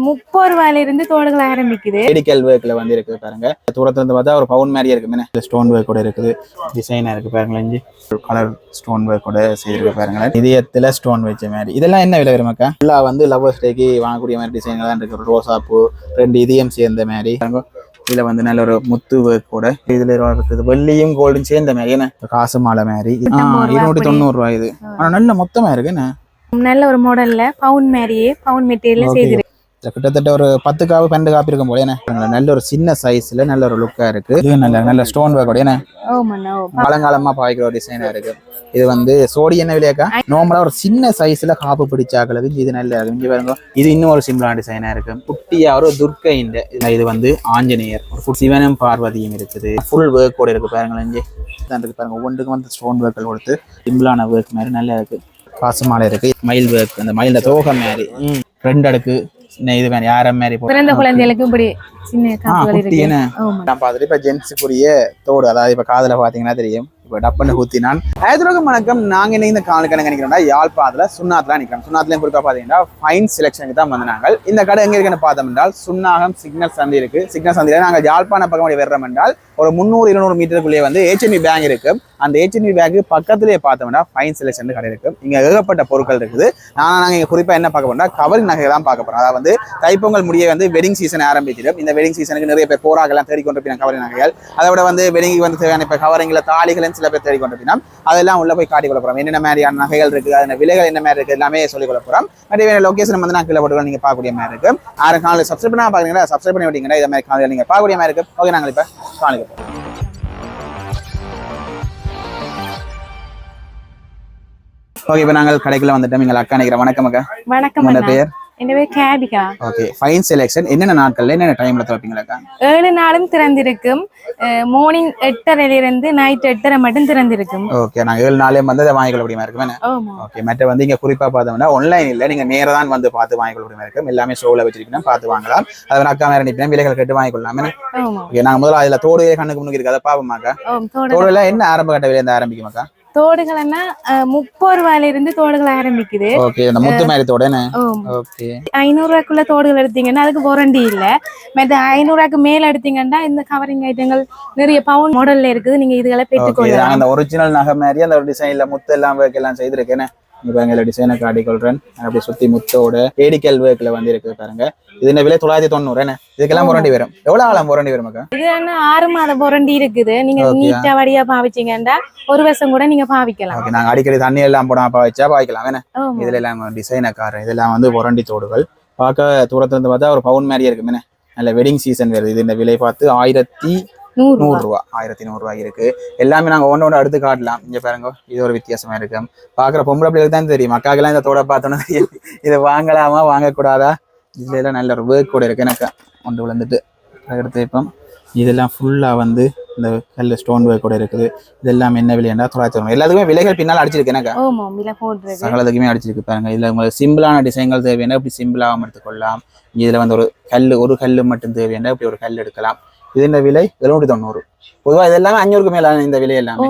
30 ரூபாயில இருந்து தோடுகள் ஆரம்பிக்குது. மெடிக்கல் ஒர்க்ல வந்து இருக்குது பாருங்க. தூரத்துல இருந்து பார்த்தா ஒரு பவுன் மாதிரியே இருக்கு. ஸ்டோன் ஒர்க் கூட இருக்குது. டிசைனா இருக்கு பாருங்களேன். கலர் ஸ்டோன் ஒர்க் கூட செய்திருக்கு பாருங்களேன். இதயத்துல ஸ்டோன் வச்ச மாதிரி. இதெல்லாம் என்ன விலை வருமாக்கா? எல்லாம் வந்து லவ்வர்ஸ் டேக்கு வாங்கக்கூடிய மாதிரி டிசைன்கள் தான் இருக்கு. ரோசா பூ 2 இதயம் சேர்ந்த மாதிரி. இதுல வந்து நல்ல ஒரு முத்து ஒர்க் கூட இதுல இருக்குது. வெள்ளியும் கோல்டும் சேர்ந்த மாதிரி என்ன காசு மாலை மாதிரி. 290 ரூபாய் இது. ஆனா நல்ல மொத்தமா இருக்கு என்ன. நல்ல ஒரு மாடல்ல பவுன் மாதிரியே பவுன் மெட்டீரியல் செய்திருக்கு. கிட்டத்தட்ட ஒரு 10 காப்பு 12 காப்பு இருக்கும் போல. நல்ல ஒரு சின்ன சைஸ்ல நல்ல ஒரு லுக்கா இருக்கு. இது நல்ல ஸ்டோன் ஒர்க் கூட என்ன காலங்காலமா பாய்க்கிற ஒரு டிசைனா இருக்கு. இது வந்து சோடி என்ன விலையாக்கா? நார்மலா ஒரு சின்ன சைஸ்ல காப்பு பிடிச்சாக்களுக்கு இது நல்லா இருக்கு. இங்க பாருங்க, இது இன்னும் ஒரு சிம்பிளான டிசைனா இருக்கு. குட்டியா ஒரு துர்க்கை இந்த இது வந்து ஆஞ்சநேயர், சிவனும் பார்வதியும் இருக்குது. ஃபுல் ஒர்க் கூட இருக்கு பாருங்களேன். இருக்கு பாருங்க, ஒவ்வொன்றுக்கும் வந்து ஸ்டோன் ஒர்க் கொடுத்து சிம்பிளான ஒர்க் மாதிரி நல்லா இருக்கு. காசு மாலை இருக்கு. மயில் ஒர்க், அந்த மயில தோகை மாதிரி 2 அடுக்கு இது மாதிரி யார மாதிரி பிறந்த குழந்தைகளுக்கு இப்படி சின்ன காப்புகள் இருக்கு. நான் பார்த்துட்டு இப்ப ஜென்ஸுக்குரிய தோடு, அதாவது இப்ப காதுல பாத்தீங்கன்னா தெரியும். இப்போ டப்பன்னு ஊத்தி நான் வணக்கம். நாங்க என்ன இந்த காலுக்கு நினைக்கிறோம்னா யாழ்ப்பாணத்துல சுண்ணாத்துல நிக்கிறோம். சுண்ணாத்துலயும் குறிப்பா பாத்தீங்கன்னா ஃபைன் செலக்ஷனுக்கு தான் வந்தாங்க. இந்த கடை எங்க இருக்குன்னு பார்த்தோம் என்றால் சுண்ணாகம் சிக்னல் சந்தி இருக்கு. சிக்னல் சந்தியில நாங்க யாழ்ப்பாண பக்கம் வர்றோம் என்றால் ஒரு 300-200 மீட்டருக்குள்ளேயே வந்து HNB பேங்க் இருக்கு. அந்த HNB பேங்க் பக்கத்திலேயே பார்த்தோம்னா ஃபைன் செலக்ஷன் கடை இருக்கு. இங்க ஏகப்பட்ட பொருட்கள் இருக்குது. நாங்க இங்க குறிப்பா என்ன பார்க்க போறோம்னா கவரிங் நகை தான் பார்க்க போறோம். அதாவது வந்து தைப்பொங்கல் முடிய வந்து வெட்டிங் சீசன் ஆரம்பிச்சிடும். இந்த வெட்டிங் சீசனுக்கு நிறைய பேர் போராகலாம் தேடிக்கொண்டிருப்பாங்க கவரிங் நகைகள். அதை விட வந்து வெட்டிங் வந்து தேவையான இப்ப கவரிங்ல தாலிகள் சில பேர் தேடிக்கொண்டிருப்பீங்க. அதெல்லாம் உள்ள போய் காட்டிக் கொள்ள போறோம். என்னென்ன மாதிரியான நகைகள் இருக்கு, அதன விலைகள் என்ன மாதிரி இருக்கு எல்லாமே சொல்லிக் கொள்ள போறோம். நிறைய லொகேஷன் வந்து நான் கீழே போட்டு நீங்க பார்க்கக்கூடிய மாதிரி இருக்கு. 6 காலையில் சப்ஸ்கிரைப் பண்ணா பாக்குறீங்களா? சப்ஸ்கிரைப் பண்ணி விட்டீங்கன்னா இதை மாதிரி காலையில் நீங்க பார்க்கக்கூடிய மாதிரி இருக்கு. ஓகே, நாங்கள் இப்ப காலைக்கு போறோம். ஓகே, இப்ப நாங்கள் கடைக்குள்ள வந்துட்டோம். எங்கள் அக்கா நினைக்கிறேன். வணக்கம் அக்கா. வணக்கம். உங்க பேர்? என் பேர் கேபிகா. ஓகே, ஃபைன் செலக்ஷன் என்னென்ன நாட்கள்ல என்னென்ன டைம்ல திறப்பீங்களா? 7 நாளும் திறந்திருக்கும். மார்னிங் 8:30 இருந்து நைட் 8:30 மட்டும் திறந்திருக்கும். ஓகே, நாங்க 7 நாளே வந்து அதை வாங்கிக்கொள்ள முடியுமா இருக்கும். ஓகே, மற்ற வந்து இங்க குறிப்பா பார்த்தோம்னா ஆன்லைன் இல்ல, நீங்க நேரா தான் வந்து பார்த்து வாங்கிக்கொள்ள முடியுமா இருக்கும். எல்லாமே ஷோல வச்சிருக்கீங்க, பார்த்து வாங்கலாம். அதை அக்கா மேல நிப்பேன் விலைகள் கேட்டு வாங்கிக்கொள்ளலாம். ஓகே, நாங்க முதல்ல அதுல தோடு கண்ணுக்கு முன்னுக்கு இருக்கு, அதை பாப்போமாக்கா. தோடுல என்ன ஆரம்ப கட்ட விலை இருந்து ஆரம்பிக்குமாக்கா? தோடுகள்னா 30 ரூபாயில இருந்து தோடுகள் ஆரம்பிக்குது. ஓகே, அந்த முத்து மாதிரி தோடு என்ன? ஓகே, 500 ரூபாய்க்குள்ள தோடுகள் எடுத்தீங்கன்னா அதுக்கு வாரண்டி இல்ல. மற்ற 500 ரூபாய்க்கு மேல எடுத்தீங்கன்னா இந்த கவரிங் ஐட்டங்கள் நிறைய பவுன் மாடல்ல இருக்குது. நீங்க இதுகளை பெற்றுக்கொள்ளலாம். அந்த ஒரிஜினல் நகை மாதிரி அந்த ஒரு டிசைன்ல முத்து எல்லாம் எல்லாம் செய்திருக்கேன். இங்க டிசைனை காட்டிக்கொள்றேன். அப்படி சுத்தி முத்தோட ஏடிக்கல் ஒர்க்ல வந்து இருக்கு பாருங்க. இது விலை 990 என்ன? இதுக்கெல்லாம் வாரண்டி வரும். எவ்வளவு காலம் வாரண்டி வருமாக்கா? இது என்ன 6 மாத வாரண்டி இருக்குது. நீங்க நீட்டா வடியா பாவிச்சீங்கன்னா 1 வருஷம் கூட நீங்க பாவிக்கலாம். ஓகே, நாங்க அடிக்கடி தண்ணி எல்லாம் போடாம பாவிச்சா பாவிக்கலாம் என்ன? இதுல எல்லாம் டிசைனை காரு, இதெல்லாம் வந்து வாரண்டி தோடுகள். பார்க்க தூரத்துல இருந்து பார்த்தா ஒரு பவுன் மாதிரியே இருக்கு என்ன? நல்ல வெட்டிங் சீசன் வருது. இது இந்த விலை பார்த்து 1100 ரூபா, 1100 ரூபாய் இருக்கு. எல்லாமே நாங்க ஒன்னோட அடுத்து காட்டலாம். இங்க பாருங்க, இது ஒரு வித்தியாசமா இருக்கு. பாக்குற பொம்பளை பிள்ளைகளுக்கு தான் தெரியும். அக்காக்கெல்லாம் இந்த தோட பார்த்தோன்னா தெரியும் இதை வாங்கலாமா வாங்கக்கூடாதா. இதுல எல்லாம் நல்ல ஒரு ஒர்க் கூட இருக்கு. எனக்கு ஒன்று விழுந்துட்டு எடுத்து வைப்போம். இதெல்லாம் ஃபுல்லா வந்து இந்த கல்ல ஸ்டோன் ஒர்க் கூட இருக்குது. இதெல்லாம் என்ன விலையா? 990. எல்லாத்துக்குமே விலைகள் பின்னால் அடிச்சிருக்கு. எனக்கு சகலத்துக்குமே அடிச்சிருக்கு பாருங்க. இதுல உங்களுக்கு சிம்பிளான டிசைன்கள் தேவையான இப்படி சிம்பிளாகவும் எடுத்துக்கொள்ளலாம். இதுல வந்து ஒரு கல்லு மட்டும் தேவையான இப்படி ஒரு கல் எடுக்கலாம். இது இந்த விலை 790. பொதுவா இதெல்லாமே 500க்கு மேல இந்த விலை எல்லாமே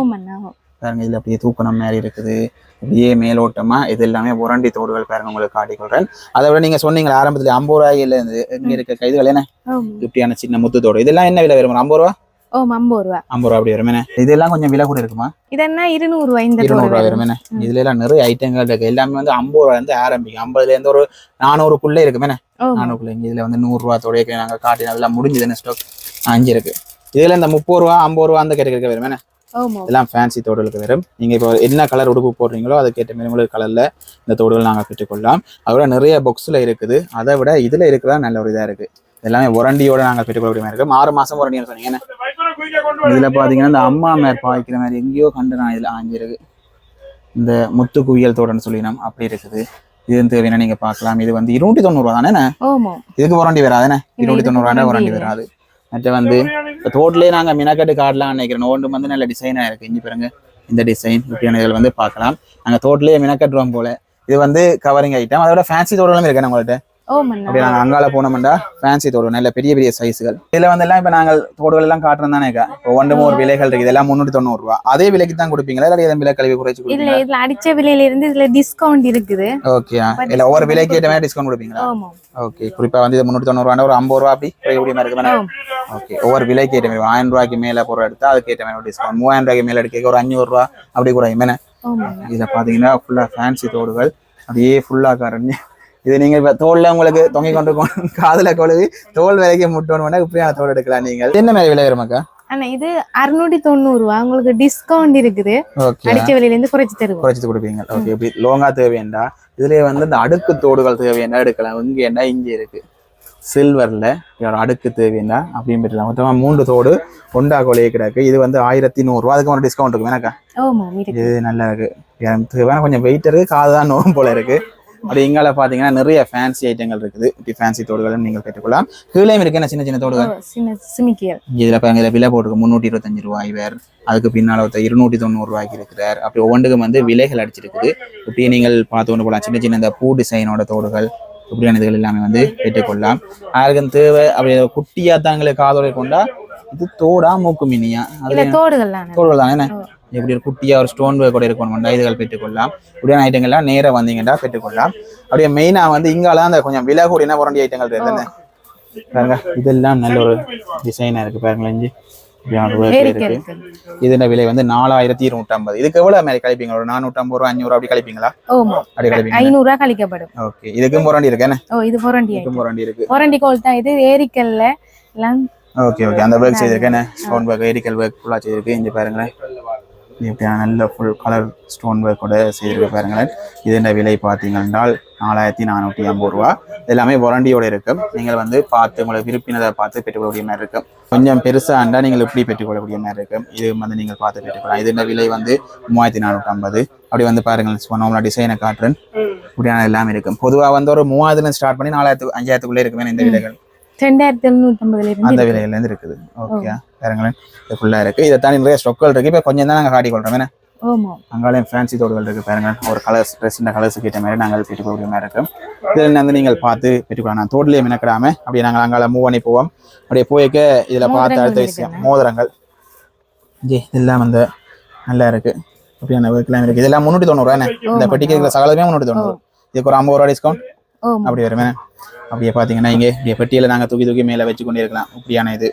பாருங்க. இதுல அப்படியே தூக்கணம் மாதிரி இருக்குது. அப்படியே மேலோட்டமா இது எல்லாமே வாரண்டி தோடுகள் பாருங்க, உங்களுக்கு காட்டிக்கொள்றேன். அதை விட நீங்க சொன்னீங்க ஆரம்பத்துல 50 ரூபாயில இருந்து இங்க இருக்க கைதுகள் என்ன இப்படியான சின்ன முத்து தோடு, இதெல்லாம் என்ன விலை வரும்? 50 ரூபா. 50 ரூபா அப்படி வரும் என்ன? இதெல்லாம் கொஞ்சம் விலை கூட இருக்குமா? இதெல்லாம் 200 ரூபாய். இந்த 200 ரூபாய் வரும் என்ன? இதுல எல்லாம் நிறைய ஐட்டங்கள் இருக்கு. எல்லாமே வந்து 50 ரூபாய் இருந்து ஆரம்பிக்கும். 50ல இருந்து ஒரு 400க்குள்ளே இருக்கு என்ன? 400க்குள்ள. இதுல வந்து 100 ரூபாய் தோடைய நாங்க காட்டினா அதெல்லாம் முடிஞ்சதுன்னு ஸ்டாக் 5 இருக்கு. இதுல இந்த 30 ரூபா 50 ரூபா அந்த கேட்டகரிக்கு வரும் என்ன? எல்லாம் ஃபேன்சி தோடுகளுக்கு வரும். நீங்க இப்போ என்ன கலர் உடுப்பு போடுறீங்களோ அதுக்கேற்ற மாதிரி உங்களுக்கு கலர்ல இந்த தோடுகள் நாங்க பெற்றுக்கொள்ளலாம். அதோட நிறைய பாக்ஸ்ல இருக்குது. அதை விட இதுல இருக்கிறதா நல்ல ஒரு இதா இருக்கு. எல்லாமே வாரண்டியோட நாங்க பெற்றுக்கொள்ள மாதிரி இருக்கும். 6 மாசம் வாரண்டின்னு சொன்னீங்க என்ன? இதுல பாத்தீங்கன்னா இந்த அம்மா மேர் பாய்க்கிற மாதிரி எங்கேயோ கண்டு நான் இதுல 5 இருக்கு. இந்த முத்து குவியல் தோடுன்னு சொல்லி நம்ம அப்படி இருக்குது. இது தேவையான நீங்க பாக்கலாம். இது வந்து 290 ரூபா தானே? இதுக்கு வாரண்டி வராதுன்னு 290 ரூபாய் வாரண்டி வராது. மற்ற வந்து தோட்டிலே நாங்க மினக்கட்டு காட்டலாம் நினைக்கிறோம். ஒன்று வந்து நல்ல டிசைனா இருக்கு. இங்க பாருங்க, இந்த டிசைன் இப்படியான இதில் வந்து பார்க்கலாம். நாங்க தோட்டிலே மினக்கட்டுறோம் போல. இது வந்து கவரிங் ஐட்டம். அதோட ஃபேன்சி தோடுகளும் இருக்கு உங்கள்கிட்ட. ஓமண்ணா அப்படி நாங்கள் அங்கால போனோம்டா ஃபேன்சி தோடு நல்ல பெரிய பெரிய சைஸுகள் இதில் வந்து எல்லாம் இப்போ நாங்கள் தோடுகள் எல்லாம் காட்டுறோம் தானே இப்போ ஒன்று ஒரு விலைகள் இருக்குது இதெல்லாம் 390 ரூபா அதே விலைக்கு தான் கொடுப்பீங்களா இல்லை எதுவும் விலை கழிவு குறைச்சி இல்ல கொடுப்பீங்களா இதுல அடிச்ச விலையில இருந்து இதுல டிஸ்கவுண்ட் இருக்குது ஓகே இல்லை ஒவ்வொரு விலைக்கு ஏற்ற மாதிரி டிஸ்கவுண்ட் கொடுப்பீங்களா ஆமா ஓகே குறிப்பாக வந்து இது 390 ரூபா ஒரு 50 ரூபா அப்படி குறைய மாதிரி இருக்கு ஓகே ஒவ்வொரு விலைக்கு ஏற்ற மாதிரி 1000 ரூபாய்க்கு மேலே பொருள் எடுத்தா அதுக்கு ஏற்ற மாதிரி டிஸ்கவுண்ட் 3000 ரூபாய்க்கு மேலே எடுக்க ஒரு 500 ரூபா அப்படி குறையும் என்ன இதில் பார்த்தீங்கன்னா ஃபுல்லாக ஃபேன்சி தோடுகள் அப்படியே ஃபுல்லாக காரங்க இது நீங்க இப்ப தோல்ல உங்களுக்கு தொங்கி கொண்டு காதுல கொழுவி தோல் விலைக்கு முட்டோன்னு இப்படியான தோல் எடுக்கலாம் நீங்கள் என்ன மாதிரி விலை வருமாக்கா ஆனா இது 690 ரூபா உங்களுக்கு டிஸ்கவுண்ட் இருக்குது அடிச்ச விலையில இருந்து குறைச்சு கொடுப்பீங்க ஓகே இப்படி லோங்கா தேவையண்டா இதுலயே வந்து இந்த அடுக்கு தோடுகள் தேவையண்டா எடுக்கலாம் இங்க ஏண்டா இங்க இருக்கு சில்வர்ல அடுக்கு தேவையண்டா அப்படின்னு பெற்றலாம் மொத்தமா 3 தோடு ஒண்டா கொலையே கிடக்கு இது வந்து 1100 ரூபா அதுக்கு ஒரு டிஸ்கவுண்ட் இருக்கு வேணாக்கா இது நல்லா இருக்கு தேவையான கொஞ்சம் வெயிட் இருக்கு காதுதான் நோம் போல இருக்கு அப்படி இங்கால பாத்தீங்கன்னா நிறைய ஃபேன்சி ஐட்டங்கள் இருக்குது இப்படி ஃபேன்சி தோடுகளும் நீங்கள் பெற்றுக்கொள்ளலாம் கீழேயும் இருக்கு என்ன சின்ன சின்ன தோடுகள் இதுல பாருங்க இதுல விலை போட்டுருக்கு 325 ரூபாய் வேறு அதுக்கு பின்னால 290 ரூபாய்க்கு இருக்கிறார் அப்படி ஒவ்வொன்றுக்கும் வந்து விலைகள் அடிச்சிருக்குது இப்படியே நீங்கள் பார்த்து கொண்டு போகலாம் சின்ன சின்ன இந்த பூ டிசைனோட தோடுகள் இப்படியான இதுகள் எல்லாமே வந்து பெற்றுக்கொள்ளலாம் யாருக்கும் தேவை அப்படி குட்டியா தாங்களே காதோட கொண்டா இது தோடா மூக்கு மினியா அதுல தோடுகள் தானே என்ன எப்படி ஒரு குட்டியா ஒரு ஸ்டோன் ஒர்க் கூட இருக்கணும் இதுகள் பெற்றுக்கொள்ளலாம் இப்படியான ஐட்டங்கள்லாம் நேராக வந்தீங்கன்னா பெற்றுக்கொள்ளலாம் அப்படியே மெயினா வந்து இங்கால அந்த கொஞ்சம் விலை கூடின புரண்டி ஐட்டங்கள் இருக்குன்னு பாருங்க இதெல்லாம் நல்ல ஒரு டிசைனா இருக்கு பாருங்களேன் இருக்கு இதோட விலை வந்து 4250 இதுக்கு எவ்வளவு மாதிரி கழிப்பீங்க ஒரு 450 ரூபா 500 அப்படி கழிப்பீங்களா அப்படி கழிப்பீங்க 500 ரூபா கழிக்கப்படும் ஓகே இதுக்கும் புரண்டி இருக்கு என்ன இது புரண்டி இருக்கு புரண்டி கோல் தான் இது ஏரிக்கல்ல எல்லாம் ஓகே ஓகே அந்த ஒர்க் செய்திருக்கேன் என்ன ஸ்டோன் ஒர்க் ஏரிக்கல் ஒர்க் ஃபுல்லா செய்திருக்கு இங்க பாருங்களேன் இப்படியான நல்ல ஃபுல் கலர் ஸ்டோன் ஒர்க் கூட செய்திருக்க பாருங்களேன் இதோட விலை பார்த்தீங்கன்னா 4450 ரூபா எல்லாமே வாரண்டியோட இருக்கும் நீங்கள் வந்து பார்த்து உங்களை விருப்பினதை பார்த்து பெற்றுக்கொள்ளக்கூடிய மாதிரி இருக்கும் கொஞ்சம் பெருசாக இருந்தால் நீங்கள் இப்படி பெற்றுக்கொள்ளக்கூடிய மாதிரி இருக்கும் இது வந்து நீங்கள் பார்த்து பெற்றுக்கொள்ளலாம் இதோட விலை வந்து 3450 அப்படி வந்து பாருங்கள் சொன்னோம்னா டிசைனை காட்டுறேன் இப்படியான எல்லாமே இருக்கும் பொதுவாக வந்து ஒரு 3000 ஸ்டார்ட் பண்ணி 4000 5000 இருக்குமே இந்த விலைகள் 2750 அந்த விலையில இருந்து இருக்குது ஓகே பாருங்களேன் இது ஃபுல்லா இருக்கு இதை தாண்டி நிறைய ஸ்டொக்கள் இருக்கு இப்போ கொஞ்சம் தான் நாங்கள் காட்டி கொள்றோம் என்ன அங்காலையும் ஃபேன்சி தோடுகள் இருக்கு பாருங்க ஒரு கலர்ஸ் ட்ரெஸ்ஸின் கலர்ஸுக்கு ஏற்ற மாதிரி நாங்கள் பெற்றுக்கொள்ள மாதிரி இருக்கும் இதில் வந்து நீங்கள் பார்த்து பெற்றுக்கலாம் நான் தோட்டிலேயே மினக்கிடாம அப்படியே நாங்கள் அங்கால மூவ் பண்ணி போவோம் அப்படியே போய்க்க இதில் பார்த்து அடுத்த விஷயம் மோதிரங்கள் இதெல்லாம் வந்து நல்லா இருக்கு அப்படியான ஒர்க்லாம் இருக்கு இதெல்லாம் 390 ரூபா இந்த பெட்டிக்கு இருக்கிற சகலமே 390 இதுக்கு ஒரு 50 ரூபா டிஸ்கவுண்ட் அப்படி வருமே அப்படியே பார்த்தீங்கன்னா இங்கே இப்படியே பெட்டியில் நாங்கள் தூக்கி மேலே வச்சு கொண்டே இருக்கலாம் இப்படியான இது